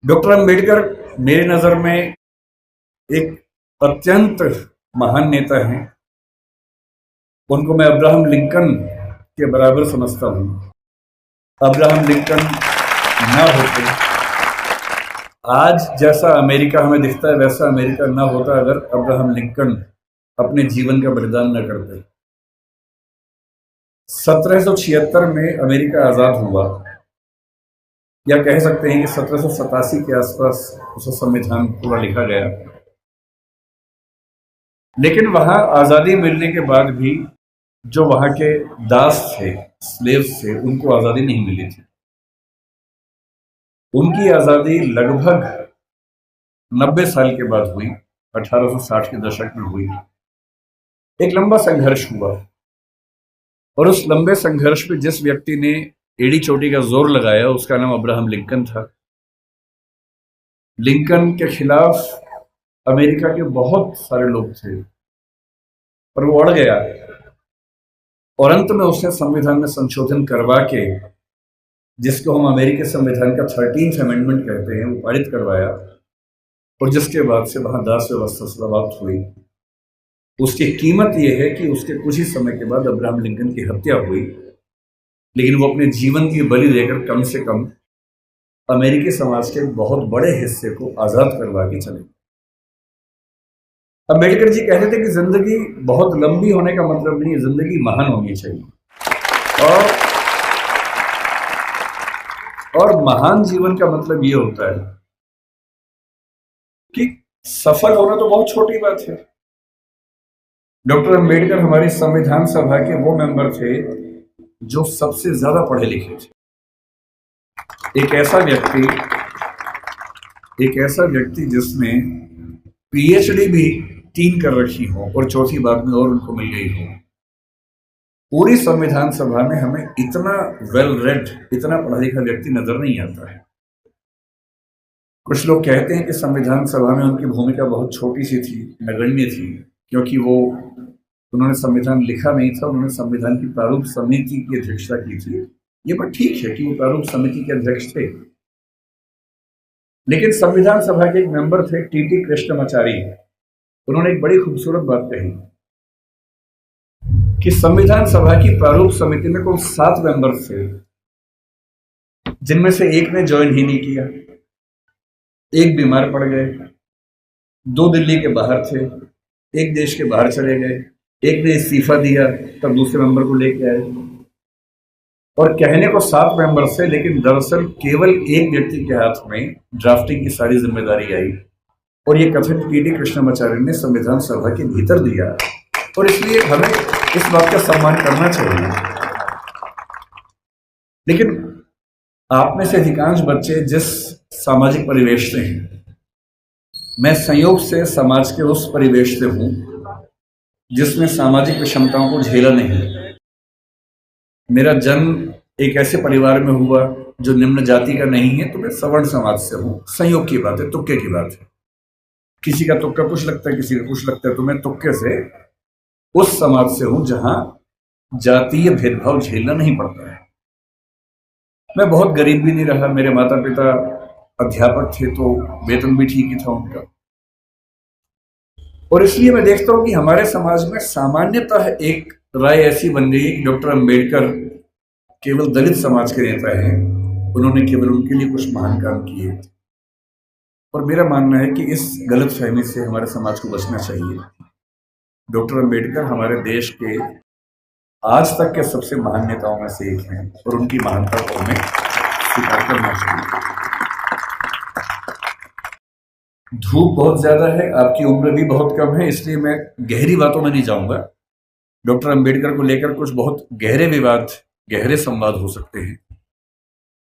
Doctor Ambedkar मेरी नज़र में एक अत्यंत महान नेता हैं। उनको मैं अब्राहम लिंकन के बराबर समझता हूँ। अब्राहम लिंकन ना होते, आज जैसा अमेरिका हमें दिखता है वैसा अमेरिका ना होता अगर अब्राहम लिंकन अपने जीवन का बलिदान न करते। 1776 में अमेरिका आज़ाद हुआ, या कह सकते हैं कि 1787 के आसपास उसका संविधान पूरा लिखा गया। लेकिन वहां आज़ादी मिलने के बाद भी जो वहां के दास थे, स्लेव्स थे, उनको आज़ादी नहीं मिली थी। उनकी आज़ादी लगभग 90 साल के बाद हुई, 1860 के दशक में हुई। एक लंबा संघर्ष हुआ और उस लंबे संघर्ष में जिस व्यक्ति ने एड़ी चोटी का जोर लगाया उसका नाम अब्राहम लिंकन था। लिंकन के खिलाफ अमेरिका के बहुत सारे लोग थे, पर वो अड़ गया और अंत में उसने संविधान में संशोधन करवा के, जिसको हम अमेरिकी संविधान का 13th अमेंडमेंट कहते हैं, वो पारित करवाया। और जिसके बाद से वहां दास व्यवस्था समाप्त हुई। उसकी कीमत यह है कि उसके कुछ ही समय के बाद अब्राहम लिंकन की हत्या हुई, लेकिन वो अपने जीवन की बलि देकर कम से कम अमेरिकी समाज के एक बहुत बड़े हिस्से को आजाद करवा के चले। अम्बेडकर जी कहते थे कि जिंदगी बहुत लंबी होने का मतलब नहीं, जिंदगी महान होनी चाहिए। और महान जीवन का मतलब ये होता है कि सफल होना तो बहुत छोटी बात है। डॉक्टर अंबेडकर हमारी संविधान सभा के वो मेंबर थे जो सबसे ज्यादा पढ़े लिखे थे। एक ऐसा व्यक्ति जिसने पीएचडी भी 3 कर रखी हो और चौथी बाद में और उनको मिल गई हो। पूरी संविधान सभा में हमें इतना वेल रेड, इतना पढ़ा लिखा व्यक्ति नजर नहीं आता है। कुछ लोग कहते हैं कि संविधान सभा में उनकी भूमिका बहुत छोटी सी थी, नगण्य थी, क्योंकि उन्होंने संविधान लिखा नहीं था, उन्होंने संविधान की प्रारूप समिति की अध्यक्षता की थी। ये बात ठीक है कि वो प्रारूप समिति के अध्यक्ष थे, लेकिन संविधान सभा के एक मेंबर थे टीटी कृष्णमाचारी। उन्होंने एक बड़ी खूबसूरत बात कही कि संविधान सभा की प्रारूप समिति में कुल 7 मेंबर थे, जिनमें से एक ने ज्वाइन ही नहीं किया, एक बीमार पड़ गए, 2 दिल्ली के बाहर थे, एक देश के बाहर चले गए, एक ने इस्तीफा दिया, तब दूसरे मेंबर को लेके आए। और कहने को 7 मेंबर थे, लेकिन दरअसल केवल एक व्यक्ति के हाथ में ड्राफ्टिंग की सारी जिम्मेदारी आई, और ये कथन टीटी कृष्णमाचार्य ने संविधान सभा के भीतर दिया। और इसलिए हमें इस बात का सम्मान करना चाहिए। लेकिन आप में से अधिकांश बच्चे जिस सामाजिक परिवेश से हैं, मैं संयोग से समाज के उस परिवेश से हूं जिसमें सामाजिक विषमताओं को झेला नहीं। मेरा जन्म एक ऐसे परिवार में हुआ जो निम्न जाति का नहीं है, तो मैं सवर्ण समाज से हूं। संयोग की बात है, तुक्के की बात है। किसी का तुक्का कुछ लगता है, किसी का कुछ लगता है, तो मैं तुक्के से उस समाज से हूं जहां जातीय भेदभाव झेलना नहीं पड़ता है। मैं बहुत गरीब भी नहीं रहा, मेरे माता पिता अध्यापक थे, तो वेतन भी ठीक ही था उनका। और इसलिए मैं देखता हूं कि हमारे समाज में सामान्यतः एक राय ऐसी बन गई कि डॉक्टर अंबेडकर केवल दलित समाज के नेता हैं, उन्होंने केवल उनके लिए कुछ महान काम किए। और मेरा मानना है कि इस गलत फहमी से हमारे समाज को बचना चाहिए। डॉक्टर अंबेडकर हमारे देश के आज तक के सबसे महान नेताओं में से एक हैं, और उनकी महानता को हमें स्वीकार करना चाहिए। धूप बहुत ज्यादा है, आपकी उम्र भी बहुत कम है, इसलिए मैं गहरी बातों में नहीं जाऊंगा। डॉक्टर अंबेडकर को लेकर कुछ बहुत गहरे विवाद, गहरे संवाद हो सकते हैं।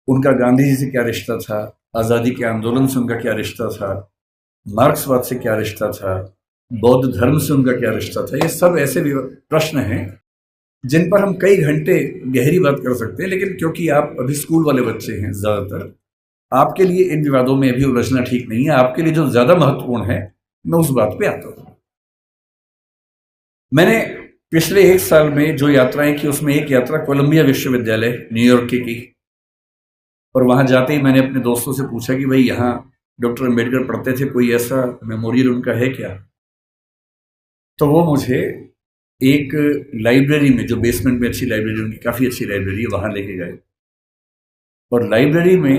उनका गांधी जी से क्या रिश्ता था, आजादी के आंदोलन से उनका क्या रिश्ता था, मार्क्सवाद से क्या रिश्ता था, बौद्ध धर्म से उनका क्या रिश्ता था। ये सब ऐसे प्रश्न हैं जिन पर हम कई घंटे गहरी बात कर सकते हैं, लेकिन क्योंकि आप अभी स्कूल वाले बच्चे हैं, ज्यादातर आपके लिए इन विवादों में अभी उलझना ठीक नहीं है। आपके लिए जो ज्यादा महत्वपूर्ण है, मैं उस बात पे आता हूं। मैंने पिछले 1 साल में जो यात्राएं की, उसमें एक यात्रा कोलंबिया विश्वविद्यालय न्यूयॉर्क की। और वहाँ जाते ही मैंने अपने दोस्तों से पूछा कि भाई यहाँ डॉक्टर अम्बेडकर पढ़ते थे, कोई ऐसा मेमोरियल उनका है क्या? तो वो मुझे एक लाइब्रेरी में, जो बेसमेंट में अच्छी लाइब्रेरी, उनकी काफ़ी अच्छी लाइब्रेरी है, वहाँ लेके गए। और लाइब्रेरी में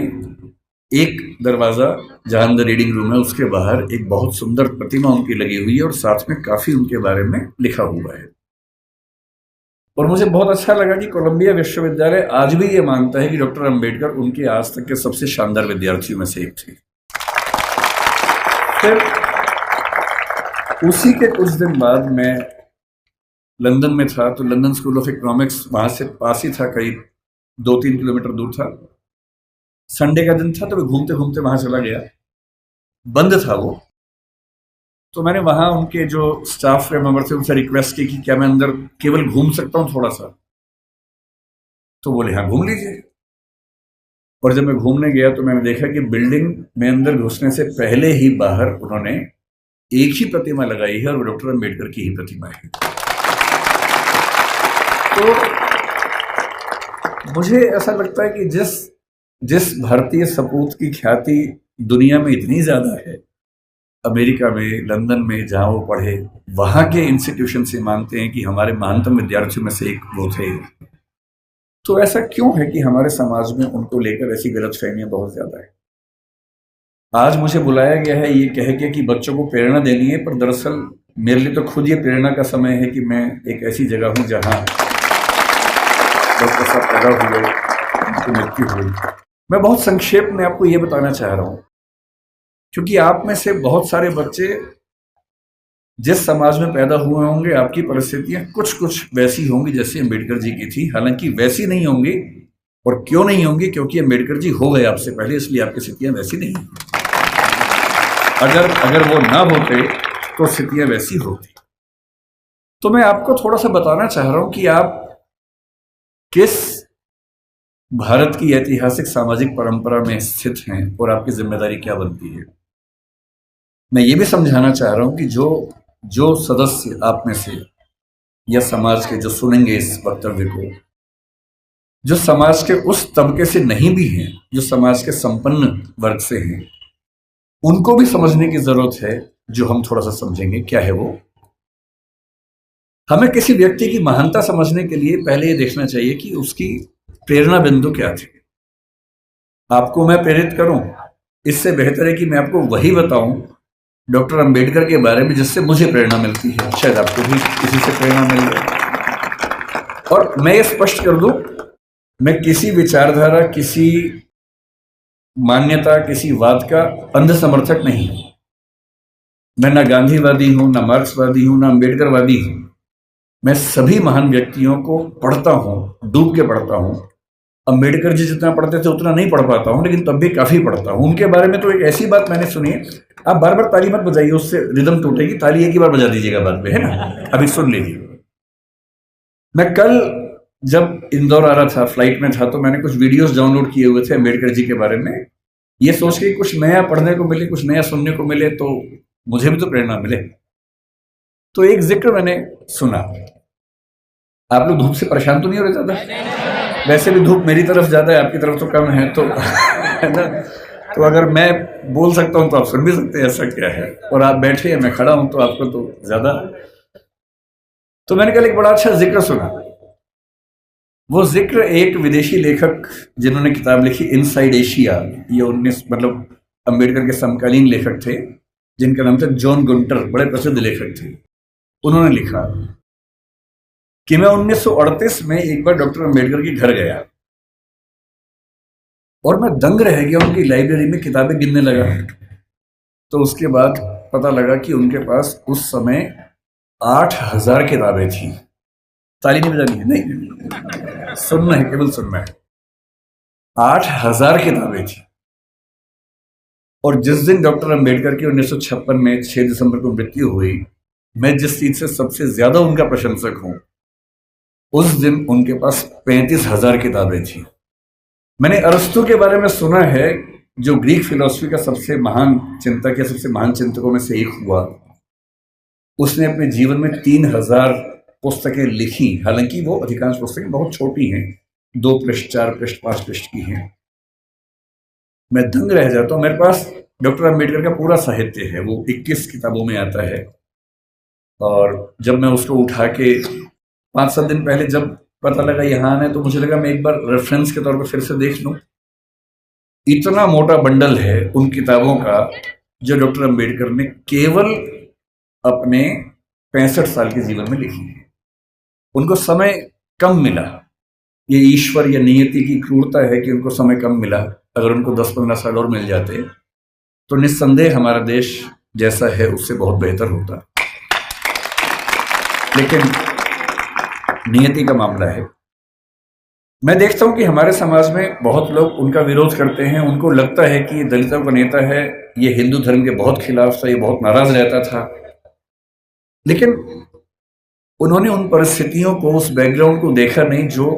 एक दरवाज़ा जहाँ अंदर रीडिंग रूम है, उसके बाहर एक बहुत सुंदर प्रतिमा उनकी लगी हुई है और साथ में काफ़ी उनके बारे में लिखा हुआ है। और मुझे बहुत अच्छा लगा कि कोलंबिया विश्वविद्यालय आज भी ये मानता है कि डॉक्टर अम्बेडकर उनके आज तक के सबसे शानदार विद्यार्थियों में से एक थे। फिर उसी के कुछ दिन बाद मैं लंदन में था, तो लंदन स्कूल ऑफ इकोनॉमिक्स वहाँ से पास ही था, करीब 2-3 किलोमीटर दूर था। संडे का दिन था तो मैं घूमते घूमते वहाँ चला गया, बंद था वो। तो मैंने वहाँ उनके जो स्टाफ के मेंबर थे उनसे रिक्वेस्ट की कि क्या मैं अंदर केवल घूम सकता हूँ थोड़ा सा? तो बोले हाँ घूम लीजिए। और जब मैं घूमने गया तो मैंने देखा कि बिल्डिंग में अंदर घुसने से पहले ही बाहर उन्होंने एक ही प्रतिमा लगाई है और वो डॉक्टर अम्बेडकर की ही प्रतिमा है। तो मुझे ऐसा लगता है कि जिस भारतीय सपूत की ख्याति दुनिया में इतनी ज़्यादा है, अमेरिका में, लंदन में जहाँ वो पढ़े, वहाँ के इंस्टीट्यूशन से मानते हैं कि हमारे महानतम विद्यार्थियों में से एक वो थे। तो ऐसा क्यों है कि हमारे समाज में उनको लेकर ऐसी गलतफहमियां बहुत ज़्यादा है? आज मुझे बुलाया गया है ये कह के कि बच्चों को प्रेरणा देनी है, पर दरअसल मेरे लिए तो खुद ये प्रेरणा का समय है कि मैं एक ऐसी जगह हूँ जहाँ डॉक्टर साहब पैदा हुए, उनकी मृत्यु हुई। मैं बहुत संक्षेप में आपको ये बताना चाह रहा हूँ क्योंकि आप में से बहुत सारे बच्चे जिस समाज में पैदा हुए होंगे, आपकी परिस्थितियां कुछ कुछ वैसी होंगी जैसे अम्बेडकर जी की थी। हालांकि वैसी नहीं होंगी, और क्यों नहीं होंगी? क्योंकि अम्बेडकर जी हो गए आपसे पहले, इसलिए आपकी स्थितियां वैसी नहीं। अगर वो ना होते तो स्थितियां वैसी होती। तो मैं आपको थोड़ा सा बताना चाह रहा हूं कि आप किस भारत की ऐतिहासिक सामाजिक परंपरा में स्थित हैं और आपकी जिम्मेदारी क्या बनती है। मैं ये भी समझाना चाह रहा हूं कि जो सदस्य आप में से या समाज के जो सुनेंगे इस वक्तव्य को, जो समाज के उस तबके से नहीं भी हैं, जो समाज के संपन्न वर्ग से हैं, उनको भी समझने की जरूरत है। जो हम थोड़ा सा समझेंगे क्या है वो। हमें किसी व्यक्ति की महानता समझने के लिए पहले ये देखना चाहिए कि उसकी प्रेरणा बिंदु क्या थे। आपको मैं प्रेरित करूं, इससे बेहतर है कि मैं आपको वही बताऊं डॉक्टर अम्बेडकर के बारे में जिससे मुझे प्रेरणा मिलती है। शायद आपको भी किसी से प्रेरणा मिल जाए। और मैं ये स्पष्ट कर दूं, मैं किसी विचारधारा, किसी मान्यता, किसी वाद का अंध समर्थक नहीं हूं। मैं ना गांधीवादी हूं, ना मार्क्सवादी हूं, ना अम्बेडकरवादी हूं। मैं सभी महान व्यक्तियों को पढ़ता हूं, डूब के पढ़ता हूं। अम्बेडकर जी जितना पढ़ते थे उतना नहीं पढ़ पाता हूं, लेकिन तब भी काफी पढ़ता हूं। उनके बारे में तो एक ऐसी बात मैंने सुनी है, आप बार बार ताली मत बजाइए, उससे रिदम टूटेगी। ताली एक ही बार बजा दीजिएगा बाद में, है ना? अभी सुन लीजिए। मैं कल जब इंदौर आ रहा था, फ्लाइट में था, तो मैंने कुछ वीडियोस डाउनलोड किए हुए थे अम्बेडकर जी के बारे में, ये सोच के कुछ नया पढ़ने को मिले, कुछ नया सुनने को मिले, तो मुझे भी तो प्रेरणा मिले। तो एक जिक्र मैंने सुना। आप लोग धूप से परेशान तो नहीं हो रहे ज्यादा? वैसे भी धूप मेरी तरफ ज्यादा है, आपकी तरफ तो कम है, तो है ना? तो अगर मैं बोल सकता हूं तो आप सुन भी सकते हैं, ऐसा क्या है। और आप बैठे हैं, मैं खड़ा हूं, तो आपको तो ज्यादा। तो मैंने कल एक बड़ा अच्छा जिक्र सुना। वो जिक्र एक विदेशी लेखक जिन्होंने किताब लिखी इनसाइड एशिया, ये 19 मतलब अम्बेडकर के समकालीन लेखक थे, जिनका नाम था जॉन गुंटर, बड़े प्रसिद्ध लेखक थे। उन्होंने लिखा कि मैं 1938 में एक बार डॉक्टर अम्बेडकर के घर गया और मैं दंग रह गया। उनकी लाइब्रेरी में किताबें गिनने लगा, तो उसके बाद पता लगा कि उनके पास उस समय 8000 किताबें थी। ताली नहीं बजानी है, नहीं, सुनना है, केवल सुनना है। 8000 किताबें थी। और जिस दिन डॉक्टर अम्बेडकर की 1956 में 6 दिसंबर को मृत्यु हुई, मैं जिस चीज से सबसे ज्यादा उनका प्रशंसक हूं, उस दिन उनके पास 35,000 किताबें थी। मैंने अरस्तु के बारे में सुना है, जो ग्रीक फिलॉसफी का सबसे महान चिंतक या सबसे महान चिंतकों में से एक हुआ। उसने अपने जीवन में 3000 पुस्तकें लिखी। हालांकि वो अधिकांश पुस्तकें बहुत छोटी हैं, 2 पृष्ठ, 4 पृष्ठ, 5 पृष्ठ की हैं। मैं दंग रह जाता हूँ। मेरे पास डॉक्टर अम्बेडकर का पूरा साहित्य है, वो 21 किताबों में आता है। और जब मैं उसको उठा के 5-7 दिन पहले जब पता लगा यहाँ आना है, तो मुझे लगा मैं एक बार रेफरेंस के तौर पर फिर से देख लूँ। इतना मोटा बंडल है उन किताबों का जो डॉक्टर अम्बेडकर ने केवल अपने 65 साल के जीवन में लिखी है। उनको समय कम मिला, ये ईश्वर या नियति की क्रूरता है कि उनको समय कम मिला। अगर उनको 10-15 साल और मिल जाते तो निस्संदेह हमारा देश जैसा है उससे बहुत बेहतर होता। लेकिन नियति का मामला है। मैं देखता हूं कि हमारे समाज में बहुत लोग उनका विरोध करते हैं। उनको लगता है कि ये दलितों का नेता है, ये हिंदू धर्म के बहुत खिलाफ था, ये बहुत नाराज रहता था। लेकिन उन्होंने उन परिस्थितियों को, उस बैकग्राउंड को देखा नहीं जो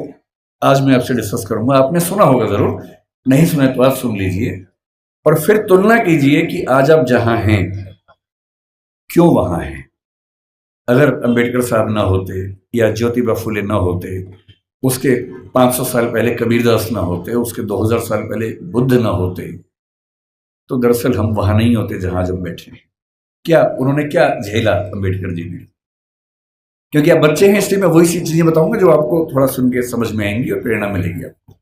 आज मैं आपसे डिस्कस करूंगा। आपने सुना होगा जरूर, नहीं सुना तो आप सुन लीजिए और फिर तुलना कीजिए कि आज आप जहां हैं क्यों वहां हैं। अगर अंबेडकर साहब ना होते या ज्योतिबा फुले ना होते, उसके 500 साल पहले कबीरदास ना होते, उसके 2000 साल पहले बुद्ध ना होते, तो दरअसल हम वहां नहीं होते जहां जब बैठे। क्या उन्होंने क्या झेला अंबेडकर जी ने? क्योंकि आप बच्चे हैं इसलिए मैं वही सी चीजें बताऊंगा जो आपको थोड़ा सुन के समझ में आएंगी और प्रेरणा मिलेगी आपको।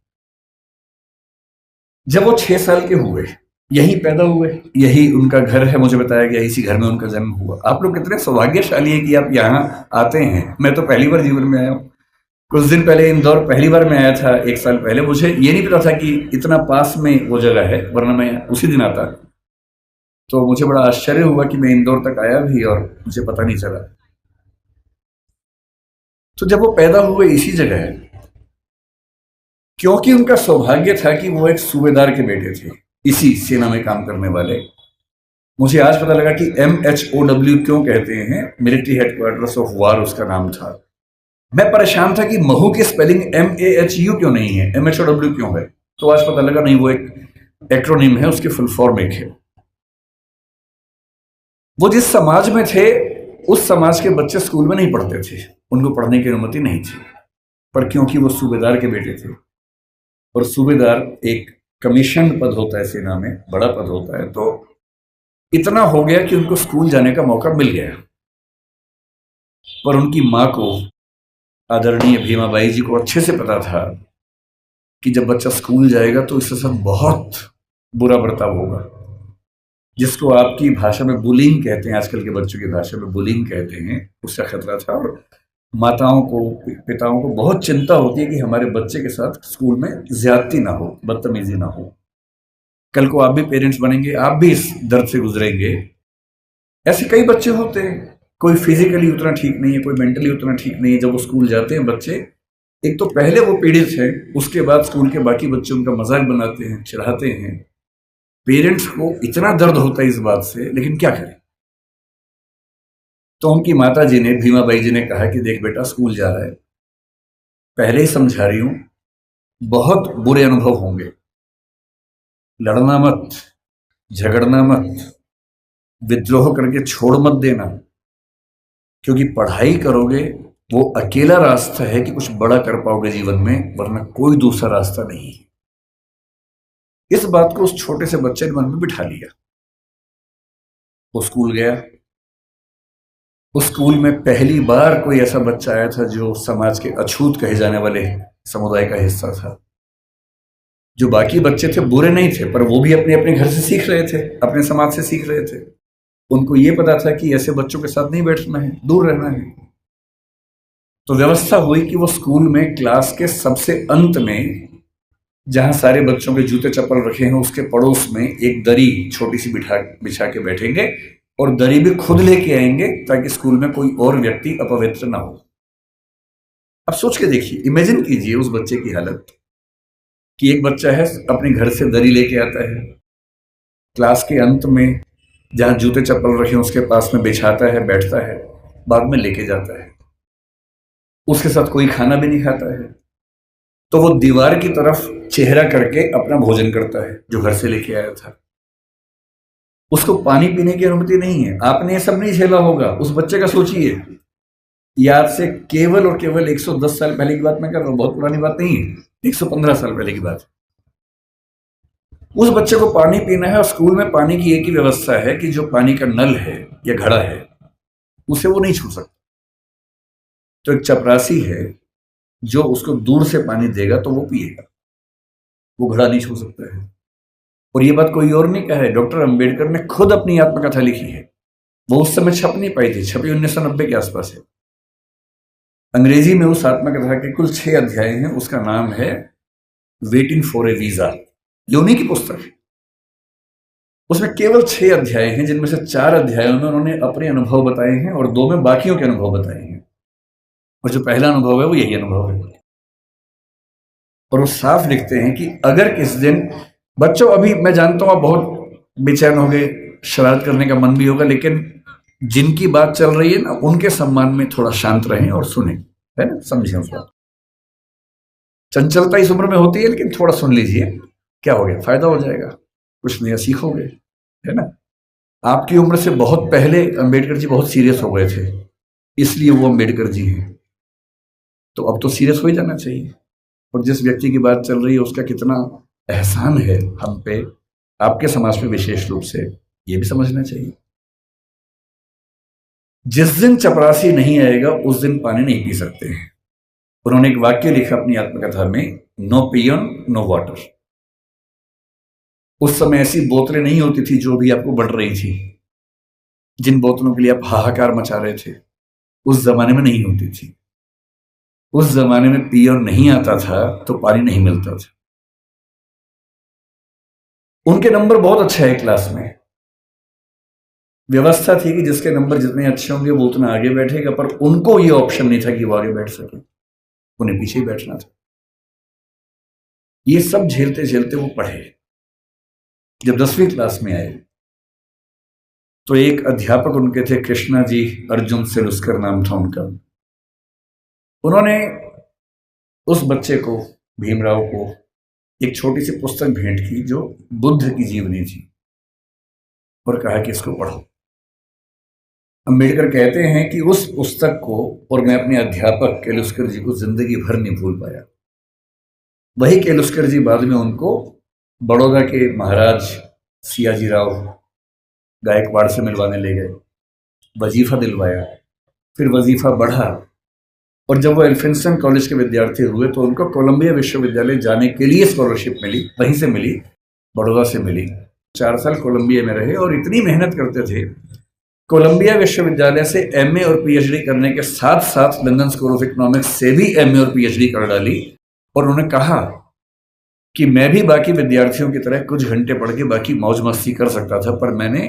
जब वो 6 साल के हुए, यहीं पैदा हुए, यही उनका घर है, मुझे बताया गया इसी घर में उनका जन्म हुआ। आप लोग कितने सौभाग्यशाली हैं कि आप यहाँ आते हैं। मैं तो पहली बार जीवन में आया हूँ। कुछ दिन पहले इंदौर पहली बार मैं आया था, 1 साल पहले। मुझे ये नहीं पता था कि इतना पास में वो जगह है, वरना मैं उसी दिन आता। तो मुझे बड़ा आश्चर्य हुआ कि मैं इंदौर तक आया भी और मुझे पता नहीं चला। तो जब वो पैदा हुए इसी जगह है, क्योंकि उनका सौभाग्य था कि वो एक सूबेदार के बेटे थे, इसी सेना में काम करने वाले। मुझे आज पता लगा कि MHOW क्यों कहते हैं, मिलिट्री हेडक्वार्टर्स ऑफ वार उसका नाम था। मैं परेशान था कि महू की स्पेलिंग MAHU क्यों नहीं है, MHOW क्यों है। तो आज पता लगा नहीं, वो एक एक्रोनिम है, उसकी फुल फॉर्म एक है। वो जिस समाज में थे उस समाज के बच्चे स्कूल में नहीं पढ़ते थे, उनको पढ़ने की अनुमति नहीं थी। पर क्योंकि वो सूबेदार के बेटे थे, और सूबेदार एक कमीशन पद होता है सेना में, बड़ा पद होता है, तो इतना हो गया कि उनको स्कूल जाने का मौका मिल गया। पर उनकी मां को, आदरणीय भीमाबाई जी को अच्छे से पता था कि जब बच्चा स्कूल जाएगा तो इसके साथ बहुत बुरा बर्ताव होगा, जिसको आपकी भाषा में बुलिंग कहते हैं, आजकल के बच्चों की भाषा में बुलिंग कहते हैं, उसका खतरा था। और माताओं को, पिताओं को बहुत चिंता होती है कि हमारे बच्चे के साथ स्कूल में ज्यादती ना हो, बदतमीजी ना हो। कल को आप भी पेरेंट्स बनेंगे, आप भी इस दर्द से गुजरेंगे। ऐसे कई बच्चे होते हैं, कोई फिजिकली उतना ठीक नहीं है, कोई मेंटली उतना ठीक नहीं है। जब वो स्कूल जाते हैं बच्चे, एक तो पहले वो पीड़ित है, उसके बाद स्कूल के बाकी बच्चे उनका मजाक बनाते हैं, चिढ़ाते हैं। पेरेंट्स को इतना दर्द होता है इस बात से, लेकिन क्या करें। तो उनकी माता जी ने, भीमाबाई जी ने कहा कि देख बेटा, स्कूल जा रहा है, पहले ही समझा रही हूं, बहुत बुरे अनुभव होंगे, लड़ना मत, झगड़ना मत, विद्रोह करके छोड़ मत देना, क्योंकि पढ़ाई करोगे वो अकेला रास्ता है कि कुछ बड़ा कर पाओगे जीवन में, वरना कोई दूसरा रास्ता नहीं है। इस बात को उस छोटे से बच्चे ने मन में बिठा लिया। वो स्कूल गया। उस स्कूल में पहली बार कोई ऐसा बच्चा आया था जो समाज के अछूत कहे जाने वाले समुदाय का हिस्सा था। जो बाकी बच्चे थे बुरे नहीं थे, पर वो भी अपने अपने घर से सीख रहे थे, अपने समाज से सीख रहे थे। उनको ये पता था कि ऐसे बच्चों के साथ नहीं बैठना है, दूर रहना है। तो व्यवस्था हुई कि वो स्कूल में क्लास के सबसे अंत में, जहां सारे बच्चों के जूते चप्पल रखे हैं, उसके पड़ोस में एक दरी छोटी सी बिछा के बैठेंगे और दरी भी खुद लेके आएंगे ताकि स्कूल में कोई और व्यक्ति अपवित्र ना हो। अब सोच के देखिए, इमेजिन कीजिए उस बच्चे की हालत कि एक बच्चा है, अपने घर से दरी लेके आता है, क्लास के अंत में जहां जूते चप्पल रखे उसके पास में बिछाता है, बैठता है, बाद में लेके जाता है। उसके साथ कोई खाना भी नहीं खाता है, तो वो दीवार की तरफ चेहरा करके अपना भोजन करता है जो घर से लेके आया था। उसको पानी पीने की अनुमति नहीं है। आपने ये सब नहीं झेला होगा, उस बच्चे का सोचिए। याद से केवल और केवल 110 साल पहले की बात मैं कर रहा हूं, बहुत पुरानी बात नहीं है, 115 साल पहले की बात। उस बच्चे को पानी पीना है और स्कूल में पानी की एक ही व्यवस्था है कि जो पानी का नल है या घड़ा है उसे वो नहीं छू सकता। तो एक चपरासी है जो उसको दूर से पानी देगा तो वो पिएगा, वो घड़ा नहीं छू सकता है। और ये बात कोई और नहीं कहा है, डॉक्टर अंबेडकर ने खुद अपनी आत्मकथा लिखी है। वो उस समय छप नहीं पाई थी, छपी 1990 के आसपास है। अंग्रेजी में उस आत्मकथा के कुल 6 अध्याय हैं। उसका नाम है वेटिंग फॉर ए वीजा। ये उन्हीं की पुस्तक है। उसमें केवल 6 अध्याय हैं, जिनमें से 4 अध्यायों में उन्होंने अपने अनुभव बताए हैं और 2 में बाकियों के अनुभव बताए हैं। और जो पहला अनुभव है वो यही अनुभव है। और वो साफ लिखते हैं कि अगर किस दिन बच्चों, अभी मैं जानता हूं आप बहुत बेचैन हो गए, शरारत करने का मन भी होगा, लेकिन जिनकी बात चल रही है ना उनके सम्मान में थोड़ा शांत रहें और सुने, है ना, समझिए उस बात। चंचलता इस उम्र में होती है, लेकिन थोड़ा सुन लीजिए, क्या हो गया, फायदा हो जाएगा, कुछ नया सीखोगे, है ना। आपकी उम्र से बहुत पहले अंबेडकर जी बहुत सीरियस हो गए थे, इसलिए वो अंबेडकर जी हैं। तो अब तो सीरियस हो ही जाना चाहिए। और जिस व्यक्ति की बात चल रही है उसका कितना एहसान है हम पे, आपके समाज पे विशेष रूप से, ये भी समझना चाहिए। जिस दिन चपरासी नहीं आएगा उस दिन पानी नहीं पी सकते हैं। उन्होंने एक वाक्य लिखा अपनी आत्मकथा में, नो पियन नो वाटर। उस समय ऐसी बोतलें नहीं होती थी जो भी आपको बढ़ रही थी, जिन बोतलों के लिए आप हाहाकार मचा रहे थे, उस जमाने में नहीं होती थी। उस जमाने में पियर नहीं आता था तो पानी नहीं मिलता था। उनके नंबर बहुत अच्छे है क्लास में, व्यवस्था थी कि जिसके नंबर जितने अच्छे होंगे वो उतना आगे बैठेगा, पर उनको ये ऑप्शन नहीं था कि वो आगे बैठ सके, उन्हें पीछे ही बैठना था। ये सब झेलते झेलते वो पढ़े। जब 10वीं क्लास में आए तो एक अध्यापक उनके थे, कृष्णा जी अर्जुन सेलुस्कर नाम था उनका। उन्होंने उस बच्चे को, भीमराव को, एक छोटी सी पुस्तक भेंट की जो बुद्ध की जीवनी थी और कहा कि इसको पढ़ो। अंबेडकर कहते हैं कि उस पुस्तक को और मैं अपने अध्यापक केलुस्कर जी को जिंदगी भर नहीं भूल पाया। वही केलुस्कर जी बाद में उनको बड़ौदा के महाराज सियाजी राव गायकवाड़ से मिलवाने ले गए, वजीफा दिलवाया, फिर वजीफा बढ़ा, और जब वो एल्फिंस्टन कॉलेज के विद्यार्थी हुए तो उनको कोलंबिया विश्वविद्यालय जाने के लिए स्कॉलरशिप मिली, वहीं से मिली, बड़ौदा से मिली। 4 साल कोलंबिया में रहे और इतनी मेहनत करते थे, कोलंबिया विश्वविद्यालय से एमए और पीएचडी करने के साथ साथ लंदन स्कूल ऑफ इकोनॉमिक्स से भी एमए और पीएचडी कर डाली। और उन्होंने कहा कि मैं भी बाकी विद्यार्थियों की तरह कुछ घंटे पढ़ के बाकी मौज मस्ती कर सकता था, पर मैंने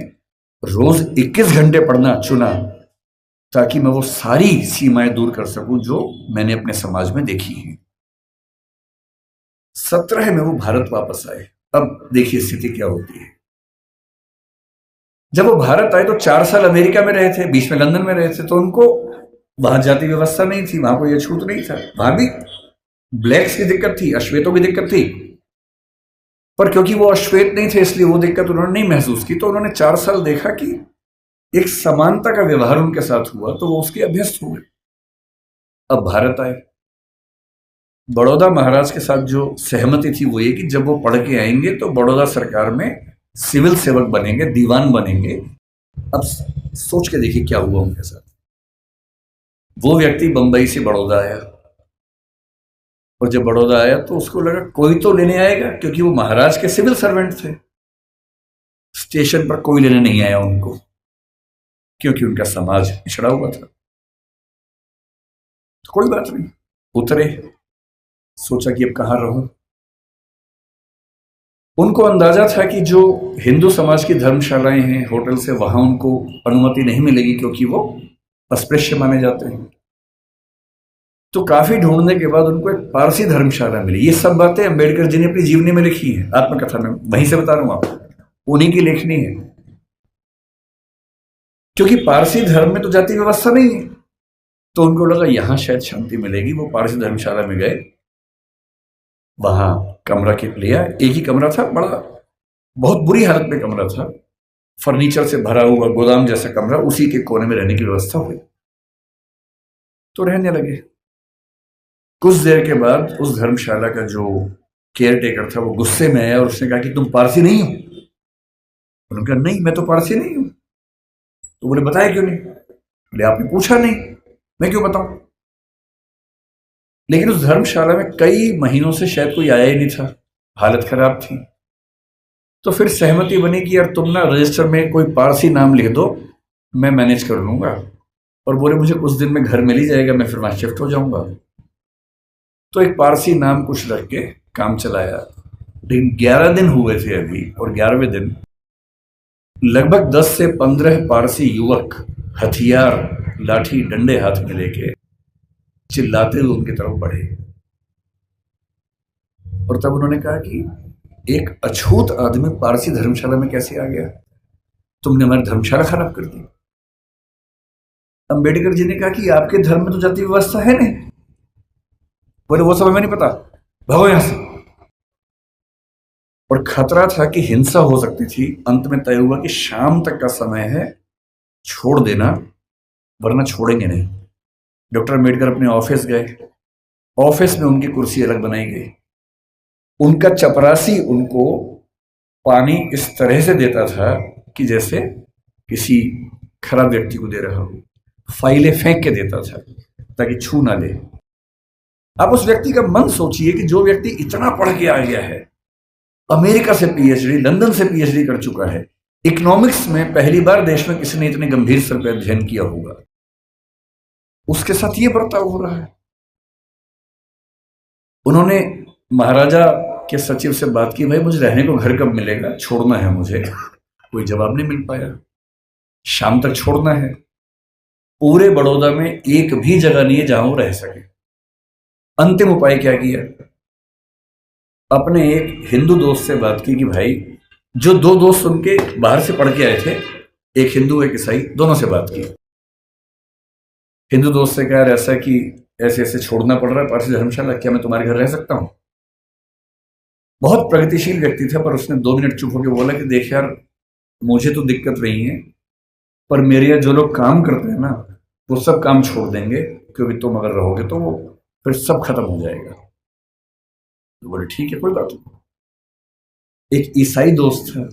रोज 21 घंटे पढ़ना चुना ताकि मैं वो सारी सीमाएं दूर कर सकूं जो मैंने अपने समाज में देखी हैं। 17 में वो भारत वापस आए। अब देखिए स्थिति क्या होती है। जब वो भारत आए तो 4 साल अमेरिका में रहे थे, बीच में लंदन में रहे थे, तो उनको वहां जाति व्यवस्था नहीं थी, वहां कोई छूत नहीं था। वहां भी ब्लैक्स की दिक्कत थी, अश्वेतों की दिक्कत थी, पर क्योंकि वो अश्वेत नहीं थे इसलिए वो दिक्कत उन्होंने नहीं महसूस की। तो उन्होंने 4 साल देखा कि एक समानता का व्यवहार उनके साथ हुआ, तो वो उसके अभ्यस्त हुए। अब भारत आए, बड़ौदा महाराज के साथ जो सहमति थी वो ये कि जब वो पढ़ के आएंगे तो बड़ौदा सरकार में सिविल सेवक बनेंगे, दीवान बनेंगे। अब सोच के देखिए क्या हुआ उनके साथ। वो व्यक्ति बंबई से बड़ौदा आया, और जब बड़ौदा आया तो उसको लगा कोई तो लेने आएगा, क्योंकि वो महाराज के सिविल सर्वेंट थे। स्टेशन पर कोई लेने नहीं आया उनको, क्योंकि उनका समाज पिछड़ा हुआ था। तो कोई बात नहीं, उतरे, सोचा कि अब कहां रहूं। उनको अंदाजा था कि जो हिंदू समाज की धर्मशालाएं हैं, होटल से, वहां उनको अनुमति नहीं मिलेगी, क्योंकि वो अस्पृश्य माने जाते हैं। तो काफी ढूंढने के बाद उनको एक पारसी धर्मशाला मिली। ये सब बातें अंबेडकर जी ने अपनी जीवनी में लिखी है, आत्मकथा में, वहीं से बता रहा हूं आपको, उन्हीं की लेखनी है। क्योंकि पारसी धर्म में तो जाति व्यवस्था नहीं है, तो उनको लगा यहां शायद शांति मिलेगी। वो पारसी धर्मशाला में गए, वहां कमरा के लिया। एक ही कमरा था, बड़ा बहुत बुरी हालत में कमरा था, फर्नीचर से भरा हुआ गोदाम जैसा कमरा, उसी के कोने में रहने की व्यवस्था हुई। तो रहने लगे। कुछ देर के बाद उस धर्मशाला का जो केयर टेकर था, वो गुस्से में आया और उसने कहा कि तुम पारसी नहीं हो। उन्होंने कहा नहीं, मैं तो पारसी नहीं हूं। तो बोले बताया क्यों नहीं? बोले आपने पूछा नहीं, मैं क्यों बताऊं। लेकिन उस धर्मशाला में कई महीनों से शायद कोई आया ही नहीं था, हालत खराब थी। तो फिर सहमति बनी कि यार तुम ना रजिस्टर में कोई पारसी नाम लिख दो, मैं मैनेज कर लूंगा। और बोले मुझे कुछ दिन में घर मिल ही जाएगा, मैं फिर वहां शिफ्ट हो जाऊंगा। तो एक पारसी नाम कुछ रख के काम चलाया। लेकिन 11 दिन हुए थे अभी, और 11वें दिन लगभग 10 से 15 पारसी युवक हथियार, लाठी, डंडे हाथ में लेके चिल्लाते हुए उनकी तरफ बढ़े। और तब उन्होंने कहा कि एक अछूत आदमी पारसी धर्मशाला में कैसे आ गया, तुमने हमारी धर्मशाला खराब कर दी। अंबेडकर जी ने कहा कि आपके धर्म में तो जाति व्यवस्था है नहीं। बोले वो सब हमें नहीं पता, भागो यहां से। और खतरा था कि हिंसा हो सकती थी। अंत में तय हुआ कि शाम तक का समय है, छोड़ देना वरना छोड़ेंगे नहीं। डॉक्टर अम्बेडकर अपने ऑफिस गए। ऑफिस में उनकी कुर्सी अलग बनाई गई। उनका चपरासी उनको पानी इस तरह से देता था कि जैसे किसी खराब व्यक्ति को दे रहा हो। फाइलें फेंक के देता था ताकि छू ना ले। आप उस व्यक्ति का मन सोचिए कि जो व्यक्ति इतना पढ़ के आ गया है, अमेरिका से पीएचडी, लंदन से पीएचडी कर चुका है, इकोनॉमिक्स में पहली बार देश में किसी ने इतने गंभीर स्तर पर अध्ययन किया होगा, उसके साथ ये बर्ताव हो रहा है। उन्होंने महाराजा के सचिव से बात की, भाई मुझे रहने को घर कब मिलेगा, छोड़ना है मुझे। कोई जवाब नहीं मिल पाया। शाम तक छोड़ना है। पूरे बड़ौदा में एक भी जगह नहीं है जहां वो रह सके। अंतिम उपाय क्या किया? अपने एक हिंदू दोस्त से बात की कि भाई, जो दो दोस्त उनके बाहर से पढ़ के आए थे, एक हिंदू एक ईसाई, दोनों से बात की। हिंदू दोस्त से कहा ऐसा कि ऐसे ऐसे छोड़ना पड़ रहा है पारसी धर्मशाला, क्या मैं तुम्हारे घर रह सकता हूं? बहुत प्रगतिशील व्यक्ति था, पर उसने 2 मिनट चुप होकर बोला कि देख यार, मुझे तो दिक्कत नहीं है, पर मेरे यहाँ जो लोग काम करते हैं ना, वो सब काम छोड़ देंगे, क्योंकि तुम अगर रहोगे तो वो फिर सब खत्म हो जाएगा। तो बोले ठीक है, कोई बात नहीं। एक ईसाई दोस्त था,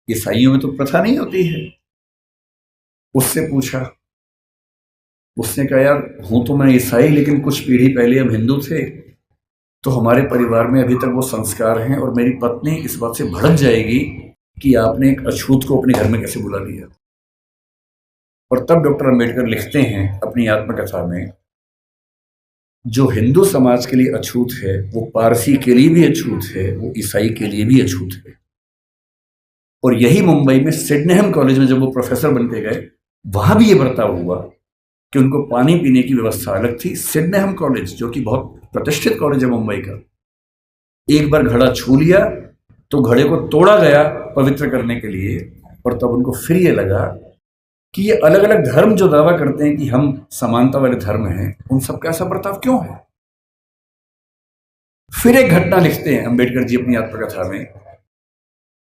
ईसाइयों में तो प्रथा नहीं होती है, उससे पूछा। उसने कहा यार, हूं तो मैं ईसाई, लेकिन कुछ पीढ़ी पहले हम हिंदू थे, तो हमारे परिवार में अभी तक वो संस्कार हैं, और मेरी पत्नी इस बात से भड़क जाएगी कि आपने एक अछूत को अपने घर में कैसे बुला लिया। और तब डॉक्टर अम्बेडकर लिखते हैं अपनी आत्मकथा में, जो हिंदू समाज के लिए अछूत है वो पारसी के लिए भी अछूत है, वो ईसाई के लिए भी अछूत है। और यही मुंबई में सिडनेहम कॉलेज में जब वो प्रोफेसर बन के गए, वहां भी ये बर्ताव हुआ कि उनको पानी पीने की व्यवस्था अलग थी। सिडनेहम कॉलेज, जो कि बहुत प्रतिष्ठित कॉलेज है मुंबई का, एक बार घड़ा छू लिया तो घड़े को तोड़ा गया पवित्र करने के लिए। और तब उनको फिर ये लगा कि ये अलग अलग धर्म जो दावा करते हैं कि हम समानता वाले धर्म हैं, उन सबका ऐसा बर्ताव क्यों है। फिर एक घटना लिखते हैं अंबेडकर जी अपनी आत्मकथा में।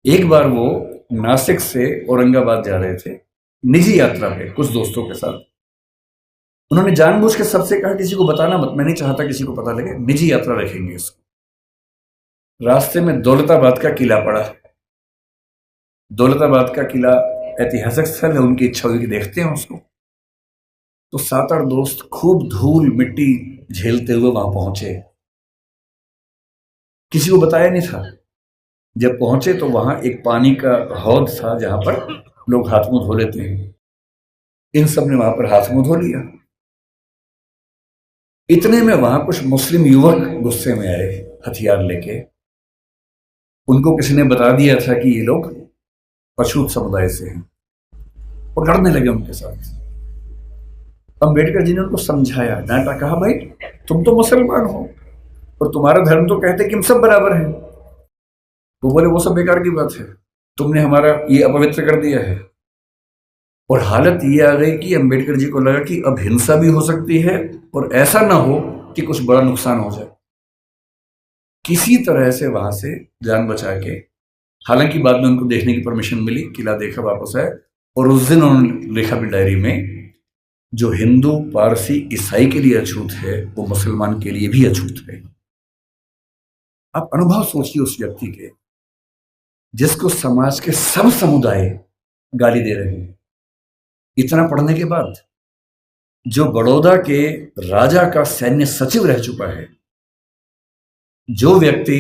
एक बार वो नासिक से औरंगाबाद जा रहे थे निजी यात्रा पे कुछ दोस्तों के साथ। उन्होंने जानबूझ के सबसे कहा किसी को बताना मत, मैं नहीं चाहता किसी को पता लगे, निजी यात्रा रखेंगे इसको। रास्ते में दौलताबाद का किला पड़ा। दौलताबाद का किला ऐतिहासिक स्थल है, उनकी इच्छा हुई कि देखते हैं उसको। तो 7-8 दोस्त खूब धूल मिट्टी झेलते हुए वहां पहुंचे। किसी को बताया नहीं था। जब पहुंचे तो वहां एक पानी का हौद था जहां पर लोग हाथ मुंह धो लेते हैं। इन सब ने वहां पर हाथ मुंह धो लिया। इतने में वहां कुछ मुस्लिम युवक गुस्से में आए हथियार लेके। उनको किसी ने बता दिया था कि ये लोग अछूत समुदाय से हैं, और लड़ने लगे उनके साथ। अंबेडकर जी ने उनको समझाया, डांटा, कहा भाई तुम तो मुसलमान हो और तुम्हारा धर्म तो कहते कि हम सब बराबर हैं। वो बोले वो सब बेकार की बात है, तुमने हमारा ये अपवित्र कर दिया है। और हालत ये आ गई कि अंबेडकर जी को लगा कि अब हिंसा भी हो सकती है, और ऐसा ना हो कि कुछ बड़ा नुकसान हो जाए। किसी तरह से वहां से जान बचा के, हालांकि बाद में उनको देखने की परमिशन मिली, किला देखा, वापस आए। और उस दिन उन्होंने लिखा भी डायरी में, जो हिंदू पारसी ईसाई के लिए अछूत है वो मुसलमान के लिए भी अछूत है। आप अनुभव सोचिए उस व्यक्ति के, जिसको समाज के सब समुदाय गाली दे रहे हैं, इतना पढ़ने के बाद, जो बड़ौदा के राजा का सैन्य सचिव रह चुका है, जो व्यक्ति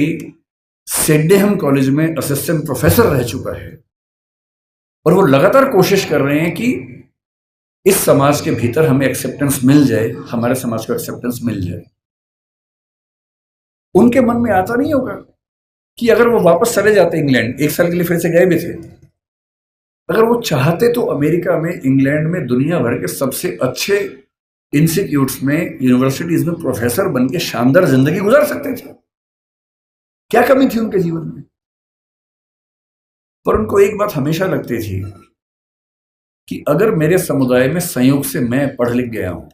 सेडेहम कॉलेज में असिस्टेंट प्रोफेसर रह चुका है, और वो लगातार कोशिश कर रहे हैं कि इस समाज के भीतर हमें एक्सेप्टेंस मिल जाए, हमारे समाज को एक्सेप्टेंस मिल जाए। उनके मन में आता नहीं होगा कि अगर वो वापस चले जाते इंग्लैंड, 1 साल के लिए फिर से गए भी थे, अगर वो चाहते तो अमेरिका में, इंग्लैंड में, दुनिया भर के सबसे अच्छे इंस्टीट्यूट्स में, यूनिवर्सिटीज में प्रोफेसर बन के शानदार जिंदगी गुजार सकते थे। क्या कमी थी उनके जीवन में? पर उनको एक बात हमेशा लगती थी कि अगर मेरे समुदाय में संयोग से मैं पढ़ लिख गया हूं,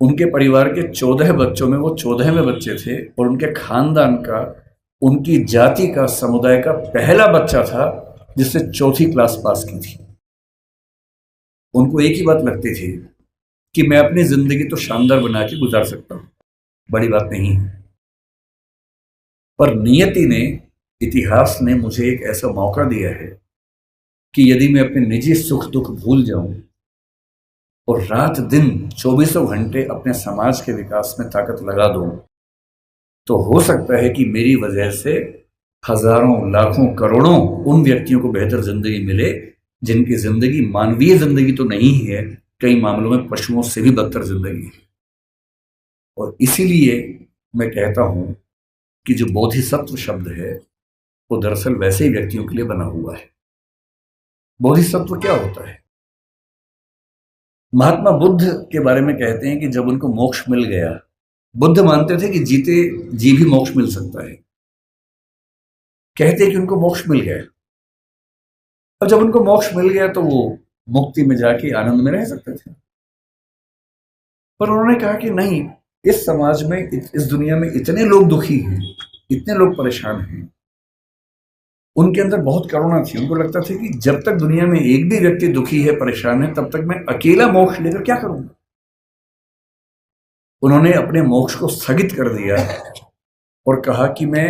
उनके परिवार के 14 बच्चों में वो 14वें बच्चे थे, और उनके खानदान का, उनकी जाति का, समुदाय का पहला बच्चा था जिसने 4th क्लास पास की थी। उनको एक ही बात लगती थी कि मैं अपनी जिंदगी तो शानदार बना के गुजार सकता हूं, बड़ी बात नहीं है। पर नियति ने, इतिहास ने मुझे एक ऐसा मौका दिया है कि यदि मैं अपने निजी सुख दुख भूल जाऊं और रात दिन 24 घंटे अपने समाज के विकास में ताकत लगा दूं, तो हो सकता है कि मेरी वजह से हजारों, लाखों, करोड़ों उन व्यक्तियों को बेहतर जिंदगी मिले जिनकी जिंदगी मानवीय जिंदगी तो नहीं है, कई मामलों में पशुओं से भी बदतर जिंदगी है। और इसीलिए मैं कहता हूं कि जो बोधिसत्व शब्द है वो दरअसल वैसे ही व्यक्तियों के लिए बना हुआ है। बोधिसत्व क्या होता है? महात्मा बुद्ध के बारे में कहते हैं कि जब उनको मोक्ष मिल गया, बुद्ध मानते थे कि जीते जी भी मोक्ष मिल सकता है, कहते हैं कि उनको मोक्ष मिल गया। और जब उनको मोक्ष मिल गया तो वो मुक्ति में जाके आनंद में रह सकते थे। पर उन्होंने कहा कि नहीं, इस समाज में, इस दुनिया में इतने लोग दुखी हैं, इतने लोग परेशान हैं। उनके अंदर बहुत करुणा थी। उनको लगता था कि जब तक दुनिया में एक भी व्यक्ति दुखी है, परेशान है, तब तक मैं अकेला मोक्ष लेकर क्या करूंगा। उन्होंने अपने मोक्ष को स्थगित कर दिया और कहा कि मैं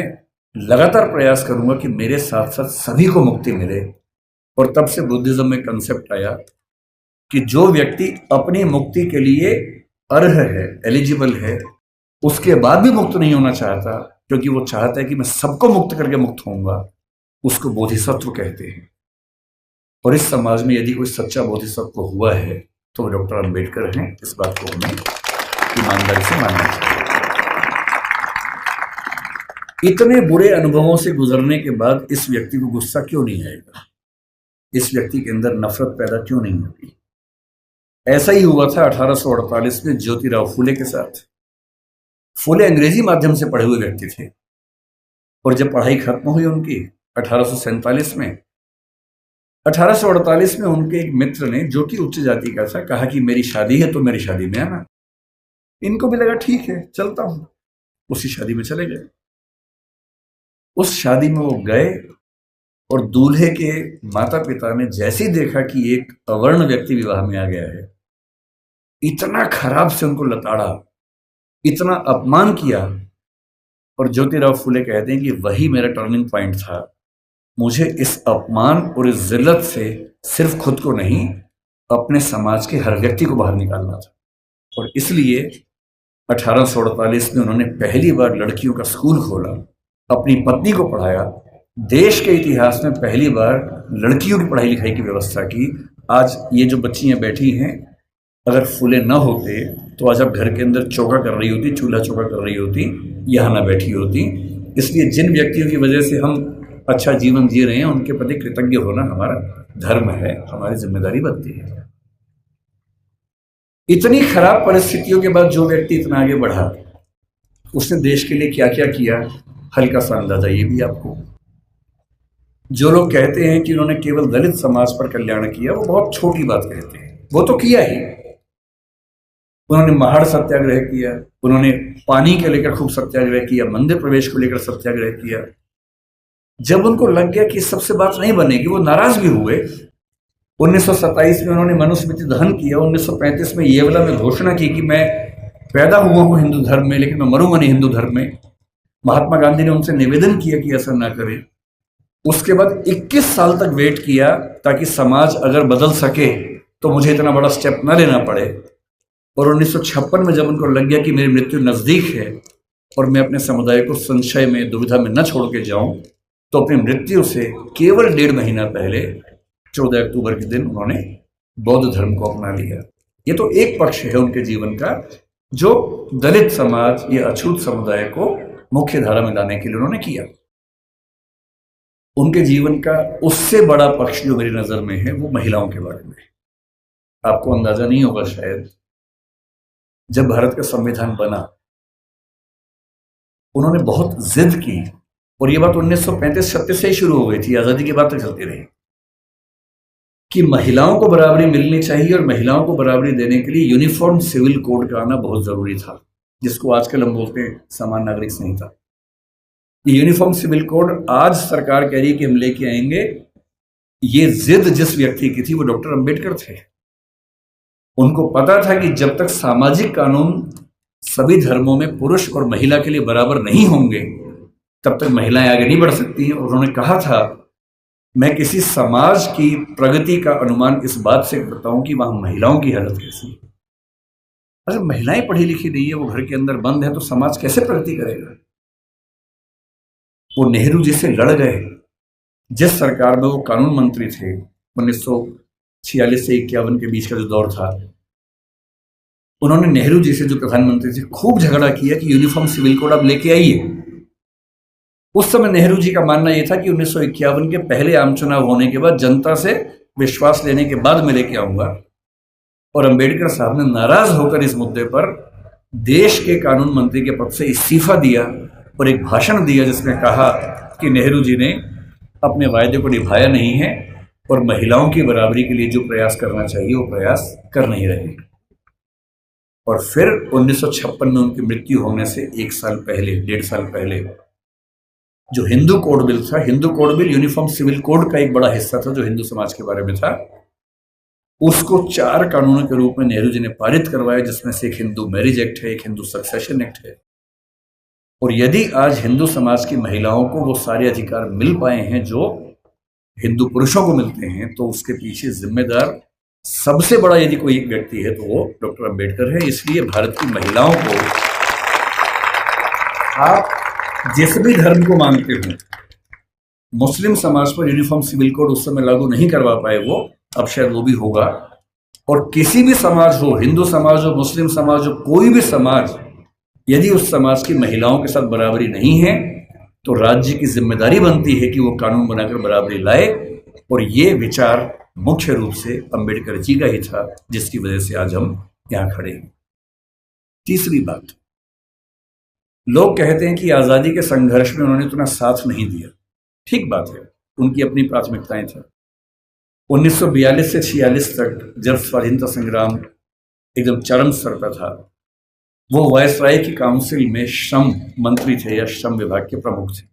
लगातार प्रयास करूंगा कि मेरे साथ साथ सभी को मुक्ति मिले। और तब से बुद्धिज्म में कंसेप्ट आया कि जो व्यक्ति अपनी मुक्ति के लिए अर्ह है, एलिजिबल है, उसके बाद भी मुक्त नहीं होना चाहता, क्योंकि वो चाहता है कि मैं सबको मुक्त करके मुक्त होऊंगा, उसको बोधिसत्व कहते हैं। और इस समाज में यदि कोई सच्चा बोधिसत्व हुआ है तो वो डॉक्टर अंबेडकर हैं। इस बात को हमें ईमानदारी से मानना चाहिए। इतने बुरे अनुभवों से गुजरने के बाद इस व्यक्ति को गुस्सा क्यों नहीं आएगा? इस व्यक्ति के अंदर नफरत पैदा क्यों नहीं होती? ऐसा ही हुआ था 1848 में ज्योतिराव फूले के साथ। फूले अंग्रेजी माध्यम से पढ़े हुए व्यक्ति थे, और जब पढ़ाई खत्म हुई उनकी 1847 में, 1848 में उनके एक मित्र ने, जो कि उच्च जाति का था, कहा कि मेरी शादी है तो मेरी शादी में आना। इनको भी लगा ठीक है, चलता हूं। उसी शादी में चले गए। उस शादी में वो गए और दूल्हे के माता पिता ने जैसे ही देखा कि एक अवर्ण व्यक्ति विवाह में आ गया है, इतना खराब से उनको लताड़ा, इतना अपमान किया। और ज्योतिराव फूले कहते हैं कि वही मेरा टर्निंग पॉइंट था। मुझे इस अपमान और इस जिल्लत से सिर्फ खुद को नहीं, अपने समाज के हर व्यक्ति को बाहर निकालना था। और इसलिए 1848 में उन्होंने पहली बार लड़कियों का स्कूल खोला, अपनी पत्नी को पढ़ाया, देश के इतिहास में पहली बार लड़कियों की पढ़ाई लिखाई की व्यवस्था की। आज ये जो बच्चियां बैठी हैं, अगर फूले न होते तो आज आप घर के अंदर चौका कर रही होती, चूल्हा चौका कर रही होती, यहाँ ना बैठी होती। इसलिए जिन व्यक्तियों की वजह से हम अच्छा जीवन जी रहे हैं, उनके प्रति कृतज्ञ होना हमारा धर्म है, हमारी जिम्मेदारी बनती है। इतनी खराब परिस्थितियों के बाद जो व्यक्ति इतना आगे बढ़ा, उसने देश के लिए क्या क्या किया, हल्का सा अंदाजा ये भी आपको। जो लोग कहते हैं कि उन्होंने केवल दलित समाज पर कल्याण किया, वो बहुत छोटी बात कहते हैं। वो तो किया ही। उन्होंने महाड़ सत्याग्रह किया, उन्होंने पानी के लेकर खूब सत्याग्रह किया, मंदिर प्रवेश को लेकर सत्याग्रह किया। जब उनको लग गया कि सबसे बात नहीं बनेगी, वो नाराज भी हुए। 1927 में उन्होंने मनुस्मृति दहन किया। 1935 में येवला में घोषणा की कि मैं पैदा हुआ हूं हिंदू धर्म में, लेकिन मैं मरूंगा नहीं हिंदू धर्म में। महात्मा गांधी ने उनसे निवेदन किया कि ऐसा ना करें। उसके बाद 21 साल तक वेट किया ताकि समाज अगर बदल सके तो मुझे इतना बड़ा स्टेप ना लेना पड़े। और 1956 में जब उनको लग गया कि मेरी मृत्यु नजदीक है और मैं अपने समुदाय को संशय में, दुविधा में न छोड़ के जाऊं, तो अपनी मृत्यु से केवल 1.5 महीना पहले 14 अक्टूबर के दिन उन्होंने बौद्ध धर्म को अपना लिया। ये तो एक पक्ष है उनके जीवन का, जो दलित समाज या अछूत समुदाय को मुख्य धारा में लाने के लिए उन्होंने किया। उनके जीवन का उससे बड़ा पक्ष जो मेरी नजर में है वो महिलाओं के बारे में। आपको अंदाजा नहीं होगा शायद, जब भारत का संविधान बना उन्होंने बहुत जिद की, और ये बात 1935-36 से ही शुरू हो गई थी, आजादी के बाद तक चलती रही, कि महिलाओं को बराबरी मिलनी चाहिए और महिलाओं को बराबरी देने के लिए यूनिफॉर्म सिविल कोड का आना बहुत जरूरी था, जिसको आजकल हम बोलते हैं समान नागरिक संहिता। ये यूनिफॉर्म सिविल कोड आज सरकार कह रही है कि हम लेके आएंगे। ये जिद जिस व्यक्ति की थी वो डॉक्टर अंबेडकर थे। उनको पता था कि जब तक सामाजिक कानून सभी धर्मों में पुरुष और महिला के लिए बराबर नहीं होंगे तब तक महिलाएं आगे नहीं बढ़ सकती हैं। और उन्होंने कहा था, मैं किसी समाज की प्रगति का अनुमान इस बात से करता हूं कि वहां महिलाओं की हालत कैसी है। अगर महिलाएं पढ़ी लिखी नहीं है, वो घर के अंदर बंद है, तो समाज कैसे प्रगति करेगा। वो नेहरू जी से लड़ गए। जिस सरकार में वो कानून मंत्री थे 1946 से 51 के बीच का जो दौर था, उन्होंने नेहरू जी से, जो प्रधानमंत्री थे, खूब झगड़ा किया कि यूनिफॉर्म सिविल कोड आप लेके आइए। उस समय नेहरू जी का मानना यह था कि 1951 के पहले आम चुनाव होने के बाद जनता से विश्वास लेने के बाद मैं लेके आऊंगा। और अंबेडकर साहब ने नाराज होकर इस मुद्दे पर देश के कानून मंत्री के पद से इस्तीफा दिया और एक भाषण दिया जिसमें कहा कि नेहरू जी ने अपने वायदे को निभाया नहीं है और महिलाओं की बराबरी के लिए जो प्रयास करना चाहिए वो प्रयास कर नहीं रहे। और फिर 1956 में उनकी मृत्यु होने से 1 साल पहले, 1.5 साल पहले, जो हिंदू कोड बिल था, Hindu code bill uniform civil code का एक बड़ा हिस्सा था जो हिंदू समाज के बारे में था, उसको 4 कानूनों के रूप में नेहरू जी ने पारित करवाया, जिसमें से एक हिंदू मैरिज एक्ट है, एक हिंदू सक्सेशन एक्ट है। और यदि आज हिंदू समाज की महिलाओं को वो सारे अधिकार मिल पाए हैं जो हिंदू पुरुषों को मिलते हैं, तो उसके पीछे जिम्मेदार सबसे बड़ा यदि कोई एक व्यक्ति है तो वो डॉक्टर अंबेडकर है। इसलिए भारत की महिलाओं को, आप जिस भी धर्म को मानते हो, मुस्लिम समाज पर यूनिफॉर्म सिविल कोड उस समय लागू नहीं करवा पाए वो, अब शायद वो भी होगा। और किसी भी समाज हो, हिंदू समाज हो, मुस्लिम समाज हो, कोई भी समाज, यदि उस समाज की महिलाओं के साथ बराबरी नहीं है तो राज्य की जिम्मेदारी बनती है कि वो कानून बनाकर बराबरी लाए। और ये विचार मुख्य रूप से अंबेडकर जी का ही था, जिसकी वजह से आज हम यहां खड़े हैं। तीसरी बात, लोग कहते हैं कि आजादी के संघर्ष में उन्होंने इतना साथ नहीं दिया। ठीक बात है, उनकी अपनी प्राथमिकताएं थी। 1942 से 46 तक जब स्वाधीनता संग्राम एकदम चरम स्तर पर था, वो वायसराय की काउंसिल में श्रम मंत्री थे या श्रम विभाग के प्रमुख थे।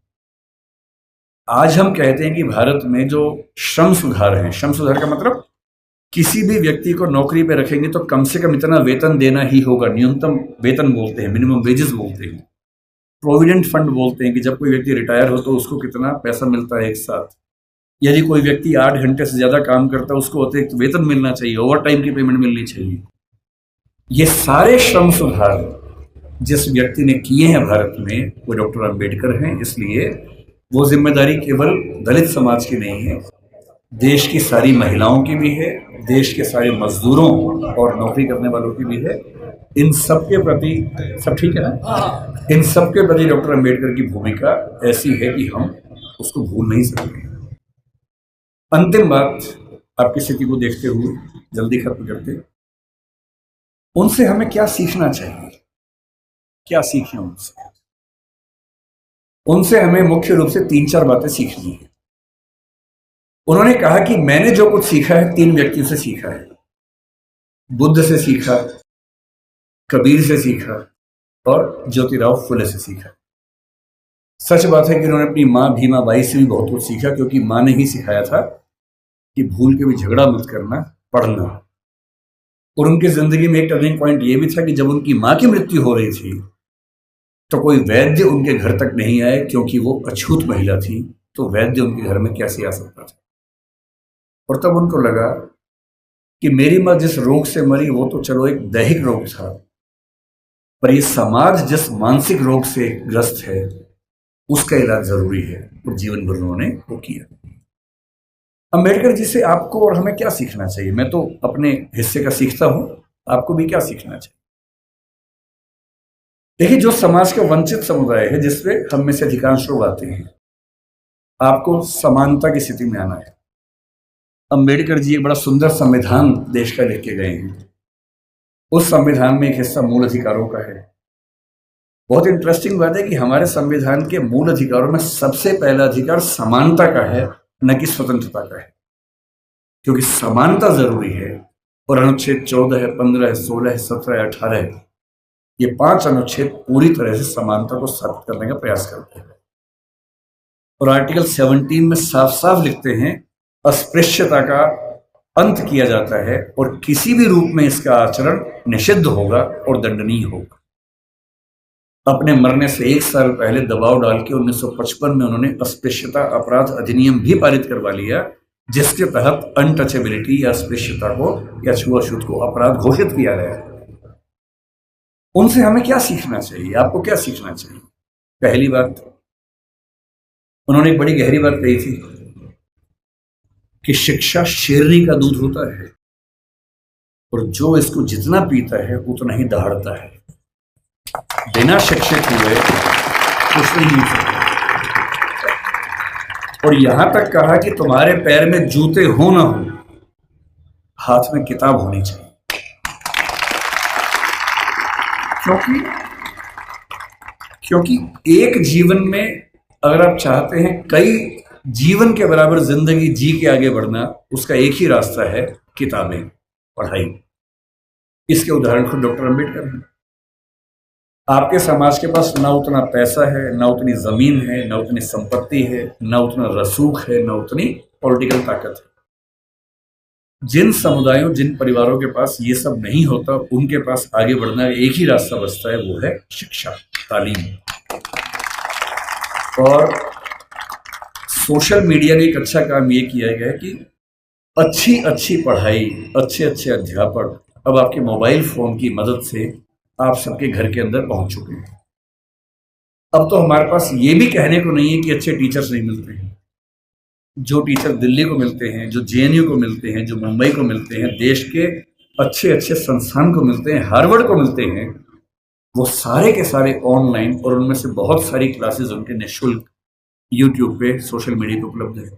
आज हम कहते हैं कि भारत में जो श्रम सुधार है, श्रम सुधार का मतलब किसी भी व्यक्ति को नौकरी पे रखेंगे तो कम से कम इतना वेतन देना ही होगा। न्यूनतम वेतन बोलते हैं, मिनिमम वेजेस बोलते हैं, प्रोविडेंट फंड बोलते हैं कि जब कोई व्यक्ति रिटायर हो तो उसको कितना पैसा मिलता है एक साथ। यदि कोई व्यक्ति 8 घंटे से ज्यादा काम करता है उसको अतिरिक्त वेतन मिलना चाहिए, ओवर टाइम की पेमेंट मिलनी चाहिए। ये सारे श्रम सुधार जिस व्यक्ति ने किए हैं भारत में, वो डॉक्टर अंबेडकर हैं। इसलिए वो जिम्मेदारी केवल दलित समाज की नहीं है, देश की सारी महिलाओं की भी है, देश के सारे मजदूरों और नौकरी करने वालों की भी है। इन सब के प्रति, सब ठीक है ना, इन सब के प्रति डॉक्टर अंबेडकर की भूमिका ऐसी है कि हम उसको भूल नहीं सकते। अंतिम बात, आपकी स्थिति को देखते हुए जल्दी खत्म करते, उनसे हमें क्या सीखना चाहिए, क्या सीखें उनसे? उनसे हमें मुख्य रूप से 3-4 बातें सीखनी है। उन्होंने कहा कि मैंने जो कुछ सीखा है 3 व्यक्तियों से सीखा है। बुद्ध से सीखा, कबीर से सीखा और ज्योतिराव फुले से सीखा। सच बात है कि उन्होंने अपनी माँ भीमाबाई से भी बहुत कुछ सीखा, क्योंकि माँ ने ही सिखाया था कि भूल के भी झगड़ा मत करना, पढ़ना। और उनकी जिंदगी में एक टर्निंग पॉइंट ये भी था कि जब उनकी माँ की मृत्यु हो रही थी तो कोई वैद्य उनके घर तक नहीं आए क्योंकि वो अछूत महिला थी, तो वैद्य उनके घर में कैसे आ सकता था। और तब उनको लगा कि मेरी माँ जिस रोग से मरी वो तो चलो एक दैहिक रोग था, पर ये समाज जिस मानसिक रोग से ग्रस्त है उसका इलाज जरूरी है। और जीवन भर उन्होंने वो किया। अम्बेडकर जी से आपको और हमें क्या सीखना चाहिए? मैं तो अपने हिस्से का सीखता हूं, आपको भी क्या सीखना चाहिए? देखिए, जो समाज का वंचित समुदाय है जिसमें हम में से अधिकांश लोग आते हैं, आपको समानता की स्थिति में आना है। अम्बेडकर जी एक बड़ा सुंदर संविधान देश का लिख के गए हैं। उस संविधान में एक हिस्सा मूल अधिकारों का है। बहुत इंटरेस्टिंग बात है कि हमारे संविधान के मूल अधिकारों में सबसे पहला अधिकार समानता का है, न कि स्वतंत्रता का है, क्योंकि समानता जरूरी है। और अनुच्छेद 14 है, 15 है, 16 है, 17 है, 18 है, ये 5 अनुच्छेद पूरी तरह से समानता को स्थापित करने का प्रयास करते हैं। और आर्टिकल 17 में साफ साफ लिखते हैं अस्पृश्यता का अंत किया जाता है और किसी भी रूप में इसका आचरण निषिद्ध होगा और दंडनीय होगा। अपने मरने से 1 साल पहले दबाव डाल के 1955 में उन्होंने अस्पृश्यता अपराध अधिनियम भी पारित करवा लिया, जिसके तहत अनटचेबिलिटी या अस्पृश्यता को या छुआछूत को अपराध घोषित किया गया। उनसे हमें क्या सीखना चाहिए? आपको क्या सीखना चाहिए? पहली बात, उन्होंने एक बड़ी गहरी बात कही थी कि शिक्षा शेरनी का दूध होता है और जो इसको जितना पीता है उतना ही दहाड़ता है। बिना शिक्षित हुए कुछ नहीं हो सकता। और यहां तक कहा कि तुम्हारे पैर में जूते हो ना हो, हाथ में किताब होनी चाहिए। क्योंकि एक जीवन में अगर आप चाहते हैं कई जीवन के बराबर जिंदगी जी के आगे बढ़ना, उसका एक ही रास्ता है, किताबें, पढ़ाई। इसके उदाहरण खुद डॉक्टर अंबेडकर हैं। आपके समाज के पास ना उतना पैसा है, ना उतनी जमीन है, ना उतनी संपत्ति है, ना उतना रसूख है, ना उतनी पॉलिटिकल ताकत है। जिन समुदायों, जिन परिवारों के पास ये सब नहीं होता, उनके पास आगे बढ़ना एक ही रास्ता बचता है, वो है शिक्षा, तालीम। और सोशल मीडिया ने एक अच्छा काम ये किया है कि अच्छी अच्छी पढ़ाई, अच्छे अच्छे अध्यापक अब आपके मोबाइल फोन की मदद से आप सबके घर के अंदर पहुंच चुके हैं। अब तो हमारे पास ये भी कहने को नहीं है कि अच्छे टीचर्स नहीं मिलते हैं। जो टीचर दिल्ली को मिलते हैं, जो जेएनयू को मिलते हैं, जो मुंबई को मिलते हैं, देश के अच्छे अच्छे संस्थान को मिलते हैं, हार्वर्ड को मिलते हैं, वो सारे के सारे ऑनलाइन, और उनमें से बहुत सारी क्लासेस उनके निःशुल्क यूट्यूब पे, सोशल मीडिया पे उपलब्ध है।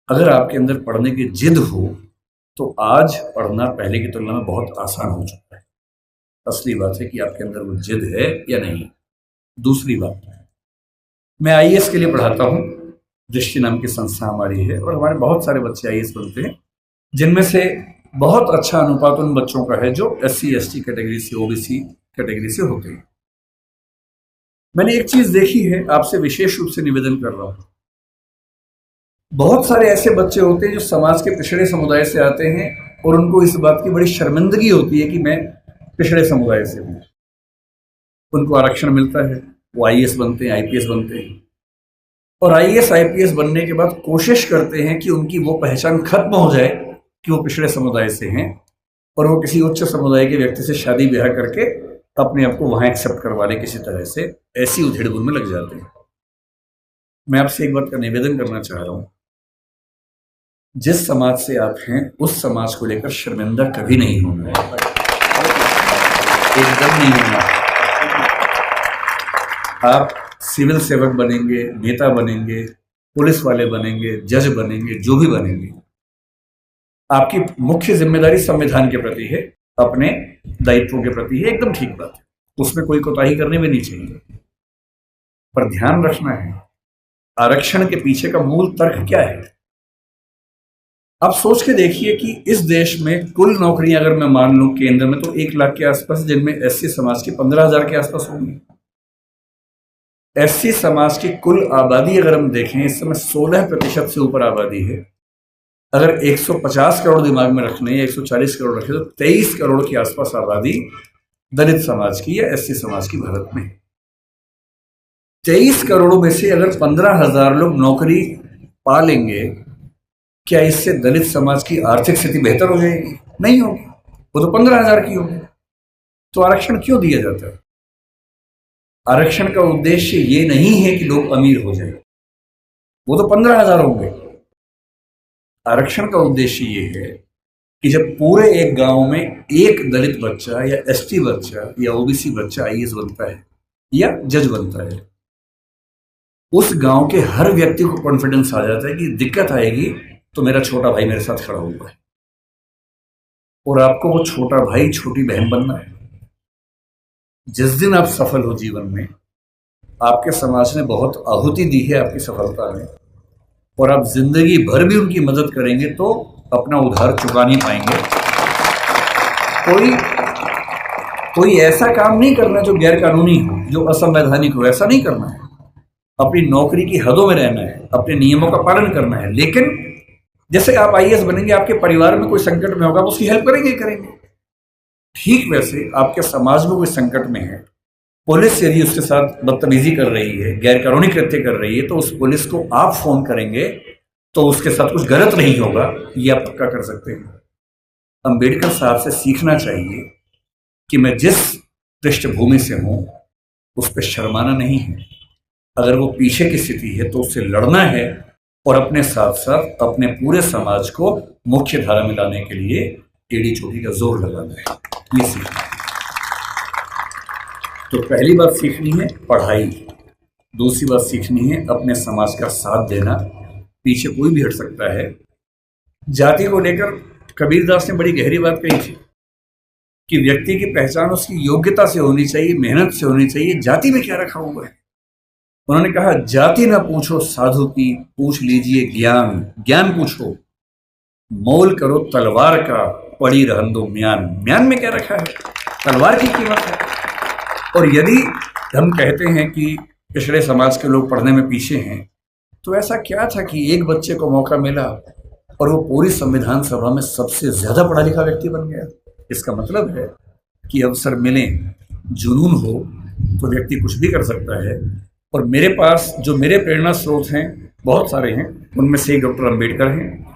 अगर आपके अंदर पढ़ने की जिद हो तो आज पढ़ना पहले की तुलना में बहुत आसान हो चुका है। असली बात है कि आपके अंदर वो जिद है या नहीं। दूसरी बात, मैं आईएएस के लिए पढ़ाता हूँ। दृष्टि नाम की संस्था हमारी है और हमारे बहुत सारे बच्चे आईएएस बनते हैं, जिनमें से बहुत अच्छा अनुपात उन बच्चों का है जो SC ST कैटेगरी से, OBC कैटेगरी से होते हैं। मैंने एक चीज देखी है, आपसे विशेष रूप से निवेदन कर रहा हूं। बहुत सारे ऐसे बच्चे होते हैं जो समाज के पिछड़े समुदाय से आते हैं और उनको इस बात की बड़ी शर्मिंदगी होती है कि मैं पिछड़े समुदाय से हूं। उनको आरक्षण मिलता है, वो आईएएस बनते हैं, आईपीएस बनते हैं, और आईएएस आईपीएस बनने के बाद कोशिश करते हैं कि उनकी वो पहचान खत्म हो जाए कि वो पिछड़े समुदाय से हैं और वो किसी उच्च समुदाय के व्यक्ति से शादी ब्याह करके अपने आप को वहां एक्सेप्ट करवा ले किसी तरह से। ऐसी उधेड़-बुन में लग जाते हैं। मैं आपसे एक बात का निवेदन करना चाह रहा हूं, जिस समाज से आप हैं उस समाज को लेकर शर्मिंदा कभी नहीं होना, एकदम नहीं होना। आप सिविल सेवक बनेंगे, नेता बनेंगे, पुलिस वाले बनेंगे, जज बनेंगे, जो भी बनेंगे, आपकी मुख्य जिम्मेदारी संविधान के प्रति है, अपने दायित्वों के प्रति है। एकदम ठीक बात है, उसमें कोई कोताही करने भी नहीं चाहिए। पर ध्यान रखना है, आरक्षण के पीछे का मूल तर्क क्या है? आप सोच के देखिए कि इस देश में कुल नौकरियां अगर मैं मान लूं केंद्र में तो 1 लाख के आसपास, जिनमें एससी समाज की 15,000 के आसपास होंगी। एससी समाज की कुल आबादी अगर हम देखें, इस समय 16% से ऊपर आबादी है। अगर 150 करोड़ दिमाग में रखने या 140 करोड़ रखे तो 23 करोड़ के आसपास आबादी दलित समाज की या एससी समाज की भारत में। 23 करोड़ में से अगर 15,000 लोग नौकरी पा लेंगे, क्या इससे दलित समाज की आर्थिक स्थिति बेहतर हो जाएगी? नहीं होगी, वो तो 15,000 की होगी। तो आरक्षण क्यों दिया जाता है? आरक्षण का उद्देश्य ये नहीं है कि लोग अमीर हो जाए, वो तो 15,000 होंगे। आरक्षण का उद्देश्य ये है कि जब पूरे एक गांव में एक दलित बच्चा या एसटी बच्चा या ओबीसी बच्चा आईएएस बनता है या जज बनता है, उस गांव के हर व्यक्ति को कॉन्फिडेंस आ जाता है कि दिक्कत आएगी तो मेरा छोटा भाई मेरे साथ खड़ा हुआ है, और आपको वो छोटा भाई छोटी बहन बनना है। जिस दिन आप सफल हो जीवन में, आपके समाज ने बहुत आहुति दी है आपकी सफलता में, और आप जिंदगी भर भी उनकी मदद करेंगे तो अपना उधार चुका नहीं पाएंगे। कोई ऐसा काम नहीं करना जो गैर कानूनी हो, जो असंवैधानिक हो, ऐसा नहीं करना है। अपनी नौकरी की हदों में रहना है, अपने नियमों का पालन करना है। लेकिन जैसे आप आईएएस बनेंगे, आपके परिवार में कोई संकट में होगा, उसकी हेल्प करेंगे। ठीक वैसे आपके समाज में कोई संकट में है, पुलिस यदि उसके साथ बदतमीजी कर रही है, गैर कानूनी कृत्य कर रही है, तो उस पुलिस को आप फोन करेंगे तो उसके साथ कुछ गलत नहीं होगा, ये आप पक्का कर सकते हैं। अंबेडकर साहब से सीखना चाहिए कि मैं जिस पृष्ठभूमि से हूं उस पर शर्माना नहीं है। अगर वो पीछे की स्थिति है तो उससे लड़ना है, और अपने साथ साथ अपने पूरे समाज को मुख्य धारा में लाने के लिए एड़ी चोटी का जोर लगाना है। ये सीखना है। तो पहली बात सीखनी है पढ़ाई, दूसरी बात सीखनी है अपने समाज का साथ देना। पीछे कोई भी हट सकता है। जाति को लेकर कबीरदास ने बड़ी गहरी बात कही थी कि व्यक्ति की पहचान उसकी योग्यता से होनी चाहिए, मेहनत से होनी चाहिए। जाति में क्या रखा हुआ है? उन्होंने कहा, जाति ना पूछो साधु की, पूछ लीजिए ज्ञान। ज्ञान पूछो, मोल करो तलवार का, पड़ी रहन दो म्यान। म्यान में क्या रखा है? तलवार की कीमत है। और यदि हम कहते हैं कि पिछड़े समाज के लोग पढ़ने में पीछे हैं, तो ऐसा क्या था कि एक बच्चे को मौका मिला और वो पूरी संविधान सभा में सबसे ज्यादा पढ़ा लिखा व्यक्ति बन गया? इसका मतलब है कि अवसर मिले, जुनून हो तो व्यक्ति कुछ भी कर सकता है। और मेरे पास जो मेरे प्रेरणा स्रोत हैं बहुत सारे हैं, उनमें से एक डॉक्टर अंबेडकर हैं।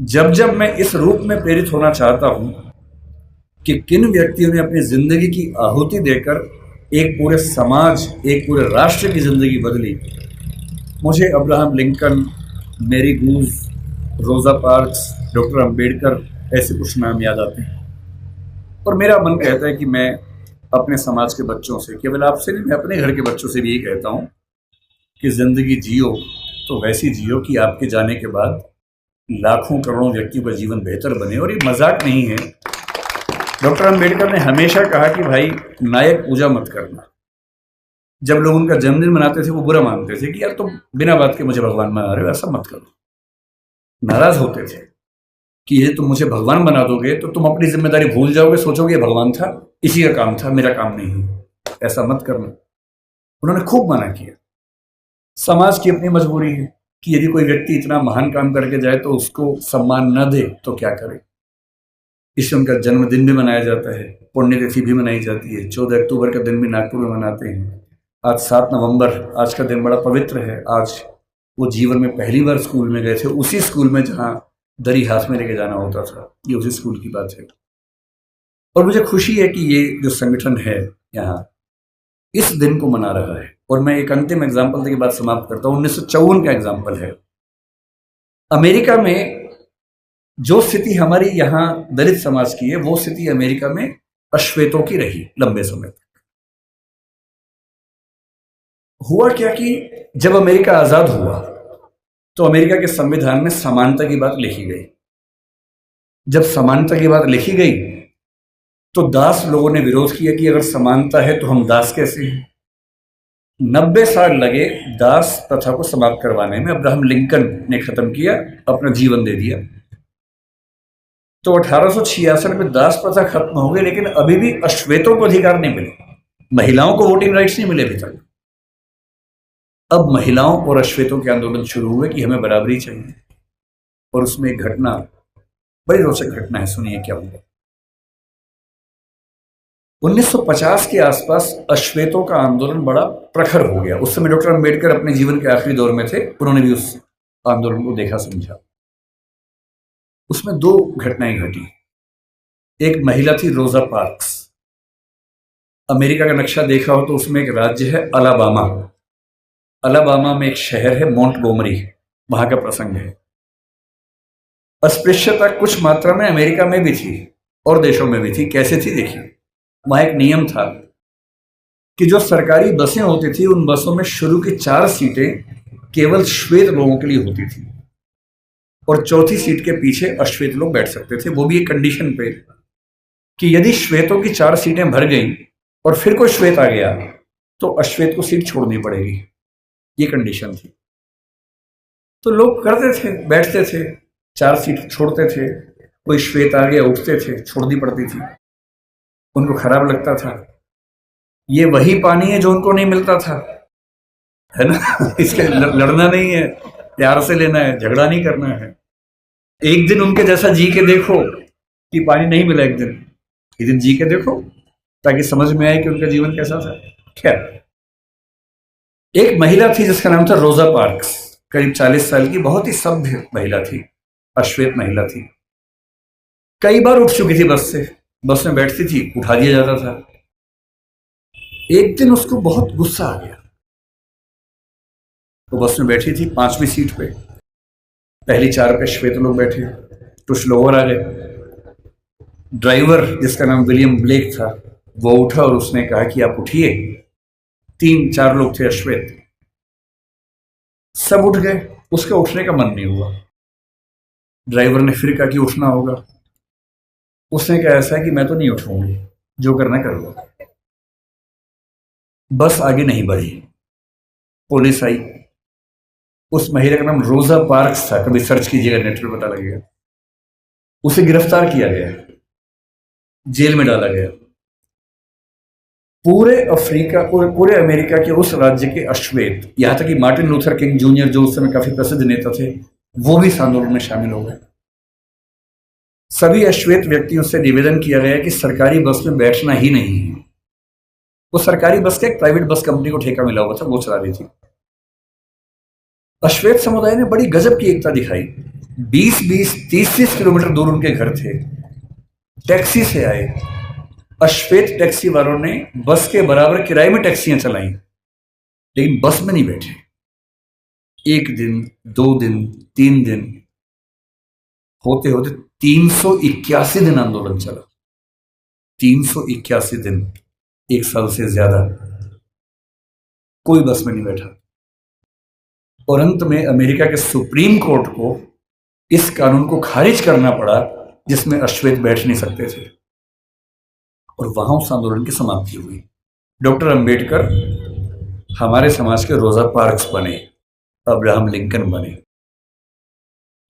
जब मैं इस रूप में प्रेरित होना चाहता हूं कि किन व्यक्तियों ने अपनी जिंदगी की आहुति देकर एक पूरे समाज, एक पूरे राष्ट्र की जिंदगी बदली, मुझे अब्राहम लिंकन, मैरी गूज, रोजा पार्क्स, डॉक्टर अंबेडकर ऐसे कुछ नाम याद आते हैं। और मेरा मन कहता है कि मैं अपने समाज के बच्चों से, केवल आपसे नहीं, मैं अपने घर के बच्चों से भी यही कहता हूँ कि जिंदगी जियो तो वैसी जियो कि आपके जाने के बाद लाखों करोड़ों व्यक्तियों का जीवन बेहतर बने। और ये मजाक नहीं है। डॉक्टर अंबेडकर ने हमेशा कहा कि भाई नायक पूजा मत करना। जब लोग उनका जन्मदिन मनाते थे वो बुरा मानते थे कि यार तुम बिना बात के मुझे भगवान बना रहे हो, ऐसा मत करो। नाराज होते थे कि ये तुम मुझे भगवान बना दोगे तो तुम अपनी जिम्मेदारी भूल जाओगे, सोचोगे ये भगवान था, इसी का काम था, मेरा काम नहीं, ऐसा मत करना। उन्होंने खूब मना किया। समाज की अपनी मजबूरी है कि यदि कोई व्यक्ति इतना महान काम करके जाए तो उसको सम्मान न दे तो क्या करे। इससे उनका जन्मदिन भी मनाया जाता है, पुण्यतिथि भी मनाई जाती है। 14 अक्टूबर का दिन भी नागपुर में मनाते हैं। आज 7 नवंबर, आज का दिन बड़ा पवित्र है। आज वो जीवन में पहली बार स्कूल में गए थे, उसी स्कूल में जहाँ दरी हाथ में लेके जाना होता था। ये उसी स्कूल की बात है। और मुझे खुशी है कि ये जो संगठन है यहाँ इस दिन को मना रहा है। और मैं एक अंतिम एग्जाम्पल देके बात समाप्त करता हूँ। 1954 का एग्जाम्पल है। अमेरिका में जो स्थिति हमारी यहाँ दलित समाज की है, वो स्थिति अमेरिका में अश्वेतों की रही लंबे समय तक। हुआ क्या कि जब अमेरिका आजाद हुआ तो अमेरिका के संविधान में समानता की बात लिखी गई। जब समानता की बात लिखी गई तो दास लोगों ने विरोध किया कि अगर समानता है तो हम दास कैसे हैं। 90 साल लगे दास प्रथा को समाप्त करवाने में। अब्राहम लिंकन ने खत्म किया, अपना जीवन दे दिया। तो 1866 में दास प्रथा खत्म हो गई, लेकिन अभी भी अश्वेतों को अधिकार नहीं मिले। महिलाओं को वोटिंग राइट्स नहीं मिले अभी तक। अब महिलाओं और अश्वेतों के आंदोलन शुरू हुए कि हमें बराबरी चाहिए। और उसमें एक घटना, बड़ी रोचक घटना है, सुनिए क्या हुआ। 1950 के आसपास अश्वेतों का आंदोलन बड़ा प्रखर हो गया। उस समय डॉक्टर अंबेडकर अपने जीवन के आखिरी दौर में थे, उन्होंने भी उस आंदोलन को देखा समझा। उसमें दो घटनाएं घटी। एक महिला थी रोजा पार्क्स। अमेरिका का नक्शा देखा हो तो उसमें एक राज्य है अलाबामा। अलाबामा में एक शहर है मोंटगोमरी, वहां का प्रसंग है। अस्पृश्यता कुछ मात्रा में अमेरिका में भी थी और देशों में भी थी। कैसे थी देखिए, वहां एक नियम था कि जो सरकारी बसें होती थी उन बसों में शुरू की 4 सीटें केवल श्वेत लोगों के लिए होती थी और चौथी सीट के पीछे अश्वेत लोग बैठ सकते थे, वो भी एक कंडीशन पे कि यदि श्वेतों की 4 सीटें भर गई और फिर कोई श्वेत आ गया तो अश्वेत को सीट छोड़नी पड़ेगी, ये कंडीशन थी। तो लोग करते थे, बैठते थे, 4 सीट छोड़ते थे, कोई श्वेत आ गया उठते थे, छोड़नी पड़ती थी। उनको खराब लगता था। ये वही पानी है जो उनको नहीं मिलता था, है ना। इसके लड़ना नहीं है, प्यार से लेना है, झगड़ा नहीं करना है। एक दिन उनके जैसा जी के देखो कि पानी नहीं मिला, एक दिन जी के देखो ताकि समझ में आए कि उनका जीवन कैसा था। खैर, एक महिला थी जिसका नाम था रोजा पार्क्स, करीब 40 साल की, बहुत ही सभ्य महिला थी, अश्वेत महिला थी। कई बार उठ चुकी थी बस से, बस में बैठती थी, उठा दिया जाता था। एक दिन उसको बहुत गुस्सा आ गया। वो बस में बैठी थी 5वीं सीट पे, पहली 4 पे श्वेत लोग बैठे, कुछ लोग और आ गए। ड्राइवर जिसका नाम विलियम ब्लेक था वो उठा और उसने कहा कि आप उठिए। 3-4 लोग थे अश्वेत, सब उठ गए, उसका उठने का मन नहीं हुआ। ड्राइवर ने फिर कहा कि उठना होगा। उसने कहा ऐसा है कि मैं तो नहीं उठूंगी, जो करना कर लो। बस आगे नहीं बढ़ी। पुलिस आई। उस महिला का नाम रोजा पार्क्स था, कभी सर्च कीजिएगा नेट पे पता लगेगा। उसे गिरफ्तार किया गया, जेल में डाला गया। पूरे अमेरिका के उस राज्य के अश्वेत, यहां तक कि मार्टिन लूथर किंग जूनियर जो उस समय काफी प्रसिद्ध नेता थे, वो भी इस आंदोलन में शामिल हो गए। सभी अश्वेत व्यक्तियों से निवेदन किया गया कि सरकारी बस में बैठना ही नहीं है। वो सरकारी बस का एक प्राइवेट बस कंपनी को ठेका मिला हुआ था, वो चला रही थी। अश्वेत समुदाय ने बड़ी गजब की एकता दिखाई। 20-20, 30-30 किलोमीटर दूर उनके घर थे, टैक्सी से आए। अश्वेत टैक्सी वालों ने बस के बराबर किराए में टैक्सियां चलाई, लेकिन बस में नहीं बैठे। 1 दिन, 2 दिन, 3 दिन, होते होते 381 दिन आंदोलन चला। 381 दिन, 1 साल से ज्यादा कोई बस में नहीं बैठा। और अंत में अमेरिका के सुप्रीम कोर्ट को इस कानून को खारिज करना पड़ा जिसमें अश्वेत बैठ नहीं सकते थे, और वहां उस आंदोलन की समाप्ति हुई। डॉक्टर अंबेडकर हमारे समाज के रोजा पार्क्स बने, अब्राहम लिंकन बने।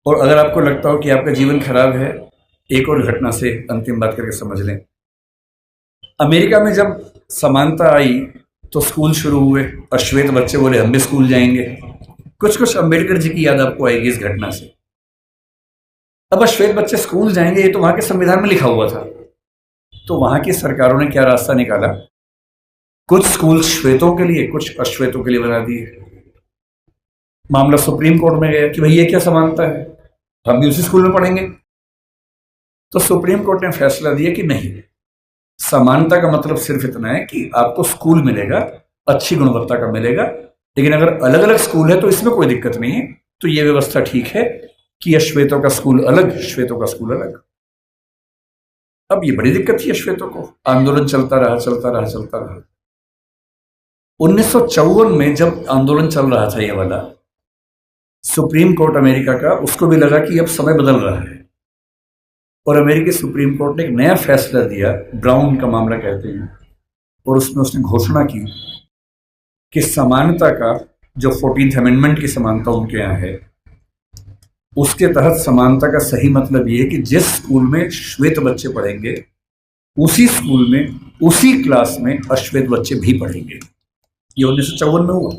और अगर आपको लगता हो कि आपका जीवन खराब है, एक और घटना से अंतिम बात करके समझ लें। अमेरिका में जब समानता आई तो स्कूल शुरू हुए। अश्वेत बच्चे बोले हम भी स्कूल जाएंगे। कुछ कुछ अंबेडकर जी की याद आपको आएगी इस घटना से। अब अश्वेत बच्चे स्कूल जाएंगे, ये तो वहां के संविधान में लिखा हुआ था। तो वहां की सरकारों ने क्या रास्ता निकाला, कुछ स्कूल श्वेतों के लिए, कुछ अश्वेतों के लिए बना दिए। मामला सुप्रीम कोर्ट में गया कि भाई ये क्या समानता है, हम भी उसी स्कूल में पढ़ेंगे। तो सुप्रीम कोर्ट ने फैसला दिया कि नहीं, समानता का मतलब सिर्फ इतना है कि आपको स्कूल मिलेगा, अच्छी गुणवत्ता का मिलेगा, लेकिन अगर अलग अलग स्कूल है तो इसमें कोई दिक्कत नहीं है। तो ये व्यवस्था ठीक है कि अश्वेतों का स्कूल अलग, श्वेतों का स्कूल अलग। अब ये बड़ी दिक्कत थी अश्वेतों को। आंदोलन चलता रहा, चलता रहा, चलता रहा। 1954 में जब आंदोलन चल रहा था ये वाला, सुप्रीम कोर्ट अमेरिका का, उसको भी लगा कि अब समय बदल रहा है, और अमेरिकी सुप्रीम कोर्ट ने एक नया फैसला दिया, ब्राउन का मामला कहते हैं, और उसमें उसने घोषणा की कि समानता का जो 14th अमेंडमेंट की समानता उनके यहाँ है, उसके तहत समानता का सही मतलब ये है कि जिस स्कूल में श्वेत बच्चे पढ़ेंगे उसी स्कूल में, उसी क्लास में अश्वेत बच्चे भी पढ़ेंगे। ये 1954 में हुआ।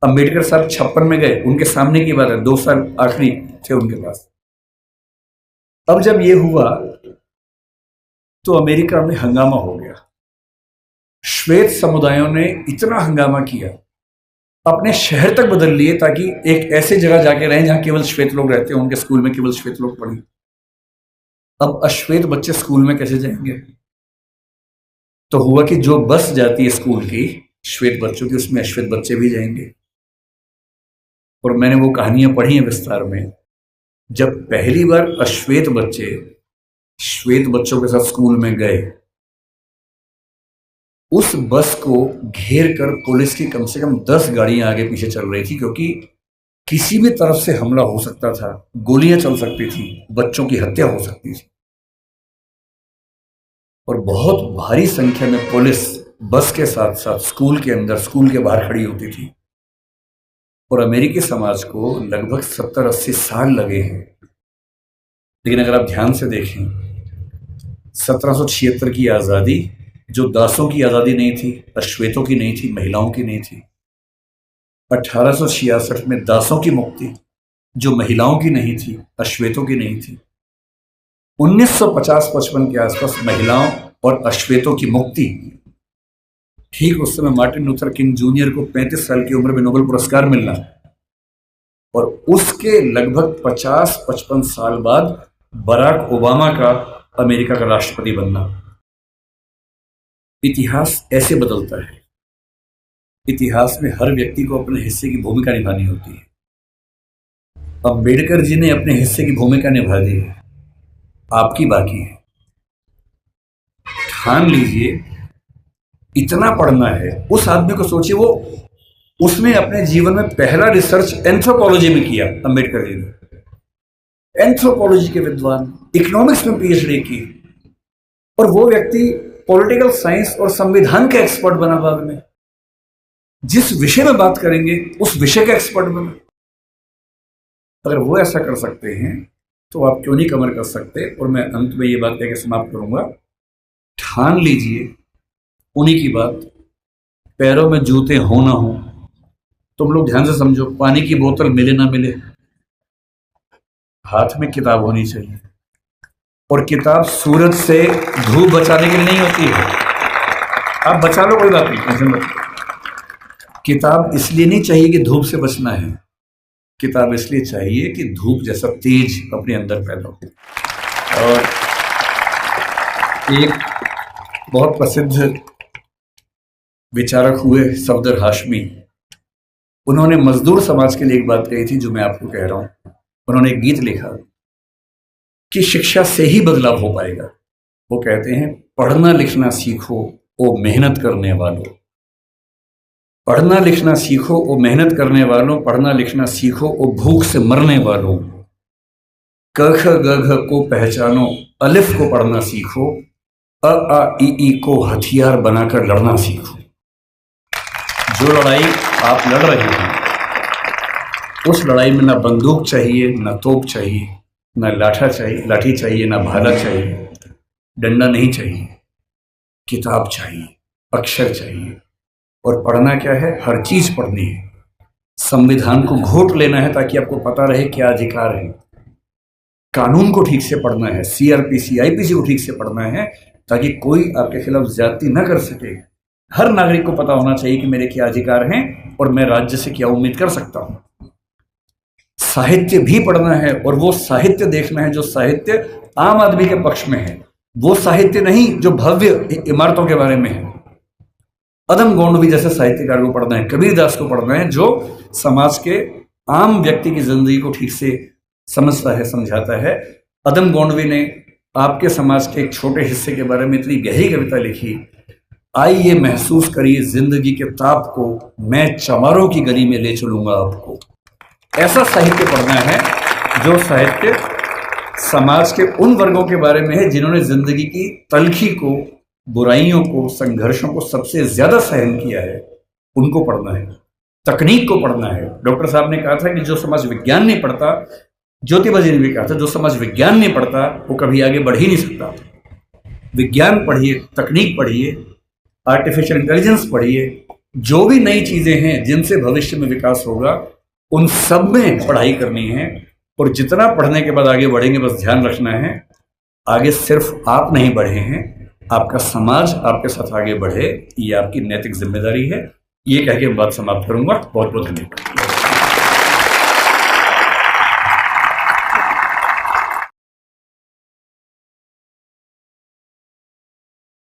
अंबेडकर साहब 56 में गए, उनके सामने की बात है, 2 साल आखिरी थे उनके पास। अब जब ये हुआ तो अमेरिका में हंगामा हो गया। श्वेत समुदायों ने इतना हंगामा किया, अपने शहर तक बदल लिए ताकि एक ऐसी जगह जाके रहें जहां केवल श्वेत लोग रहते हैं, उनके स्कूल में केवल श्वेत लोग पढ़ें। अब अश्वेत बच्चे स्कूल में कैसे जाएंगे? तो हुआ कि जो बस जाती है स्कूल की श्वेत बच्चों की, उसमें अश्वेत बच्चे भी जाएंगे। और मैंने वो कहानियां पढ़ी हैं विस्तार में। जब पहली बार अश्वेत बच्चे श्वेत बच्चों के साथ स्कूल में गए, उस बस को घेर कर पुलिस की कम से कम 10 गाड़ियां आगे पीछे चल रही थी, क्योंकि किसी भी तरफ से हमला हो सकता था, गोलियां चल सकती थी, बच्चों की हत्या हो सकती थी। और बहुत भारी संख्या में पुलिस बस के साथ साथ स्कूल के अंदर, स्कूल के बाहर खड़ी होती थी। और अमेरिकी समाज को लगभग 70-80 साल लगे हैं। लेकिन अगर आप ध्यान से देखें, 1776 की आज़ादी जो दासों की आज़ादी नहीं थी, अश्वेतों की नहीं थी, महिलाओं की नहीं थी। 1866 में दासों की मुक्ति जो महिलाओं की नहीं थी, अश्वेतों की नहीं थी। 1950-55 के आसपास महिलाओं और अश्वेतों की मुक्ति। ठीक उस समय मार्टिन लूथर किंग जूनियर को 35 साल की उम्र में नोबेल पुरस्कार मिलना, और उसके लगभग 50-55 साल बाद बराक ओबामा का अमेरिका का राष्ट्रपति बनना। इतिहास ऐसे बदलता है। इतिहास में हर व्यक्ति को अपने हिस्से की भूमिका निभानी होती है। अम्बेडकर जी ने अपने हिस्से की भूमिका निभा दी है, आपकी बाकी है। ठान लीजिए, इतना पढ़ना है। उस आदमी को सोचिए, वो उसने अपने जीवन में पहला रिसर्च एंथ्रोपोलॉजी में किया। अम्बेडकर जी ने एंथ्रोपोलॉजी के विद्वान, इकोनॉमिक्स में पीएचडी की, और वो व्यक्ति पॉलिटिकल साइंस और संविधान का एक्सपर्ट बना बाद में। जिस विषय में बात करेंगे उस विषय का एक्सपर्ट बना। अगर वो ऐसा कर सकते हैं तो आप क्यों नहीं कमर कर सकते? और मैं अंत में ये बात कहकर समाप्त करूंगा, ठान लीजिए उन्हीं की बात, पैरों में जूते हो ना हो। तुम लोग ध्यान से समझो, पानी की बोतल मिले ना मिले, हाथ में किताब होनी चाहिए। और किताब सूरज से धूप बचाने के लिए नहीं होती है। आप बचा लो, कोई बात नहीं, टेंशन मत। किताब इसलिए नहीं चाहिए कि धूप से बचना है, किताब इसलिए चाहिए कि धूप जैसा तेज अपने अंदर पैदा हो। और एक बहुत प्रसिद्ध विचारक हुए सफदर हाशमी, उन्होंने मजदूर समाज के लिए एक बात कही थी जो मैं आपको कह रहा हूं। उन्होंने एक गीत लिखा कि शिक्षा से ही बदलाव हो पाएगा। वो कहते हैं, पढ़ना लिखना सीखो ओ मेहनत करने वालों, पढ़ना लिखना सीखो ओ मेहनत करने वालों, पढ़ना लिखना सीखो ओ भूख से मरने वालों, क ख ग घ को पहचानो, अलिफ को पढ़ना सीखो, अ आ ई को हथियार बनाकर लड़ना सीखो। जो लड़ाई आप लड़ रहे हैं, उस लड़ाई में ना बंदूक चाहिए, ना तोप चाहिए, ना लाठी चाहिए, ना भाला चाहिए, डंडा नहीं चाहिए, किताब चाहिए, अक्षर चाहिए। और पढ़ना क्या है? हर चीज पढ़नी है। संविधान को घोट लेना है ताकि आपको पता रहे क्या अधिकार है। कानून को ठीक से पढ़ना है, सीआरपीसी, आईपीसी को ठीक से पढ़ना है ताकि कोई आपके खिलाफ ज्यादती न कर सके। हर नागरिक को पता होना चाहिए कि मेरे क्या अधिकार हैं और मैं राज्य से क्या उम्मीद कर सकता हूं। साहित्य भी पढ़ना है, और वो साहित्य देखना है जो साहित्य आम आदमी के पक्ष में है। वो साहित्य नहीं जो भव्य इमारतों के बारे में है। अदम गोंडवी जैसे साहित्यकार को पढ़ना है, कबीरदास को पढ़ना है जो समाज के आम व्यक्ति की जिंदगी को ठीक से समझता है, समझाता है। अदम गोंडवी ने आपके समाज के एक छोटे हिस्से के बारे में इतनी गहरी कविता लिखी, आइए महसूस करिए जिंदगी के ताप को, मैं चमारों की गली में ले चलूंगा आपको। ऐसा साहित्य पढ़ना है जो साहित्य समाज के उन वर्गों के बारे में है जिन्होंने जिंदगी की तलखी को, बुराइयों को, संघर्षों को सबसे ज्यादा सहन किया है, उनको पढ़ना है। तकनीक को पढ़ना है। डॉक्टर साहब ने कहा था कि जो समाज विज्ञान नहीं पढ़ता, ज्योतिबा जी ने भी कहा था, जो समाज विज्ञान नहीं पढ़ता वो कभी आगे बढ़ ही नहीं सकता। विज्ञान पढ़िए, तकनीक पढ़िए, आर्टिफिशियल इंटेलिजेंस पढ़िए, जो भी नई चीजें हैं जिनसे भविष्य में विकास होगा, उन सब में पढ़ाई करनी है। और जितना पढ़ने के बाद आगे बढ़ेंगे, बस ध्यान रखना है, आगे सिर्फ आप नहीं बढ़े हैं, आपका समाज आपके साथ आगे बढ़े, ये आपकी नैतिक जिम्मेदारी है। ये कह के मैं बात समाप्त करूंगा। बहुत बहुत धन्यवाद।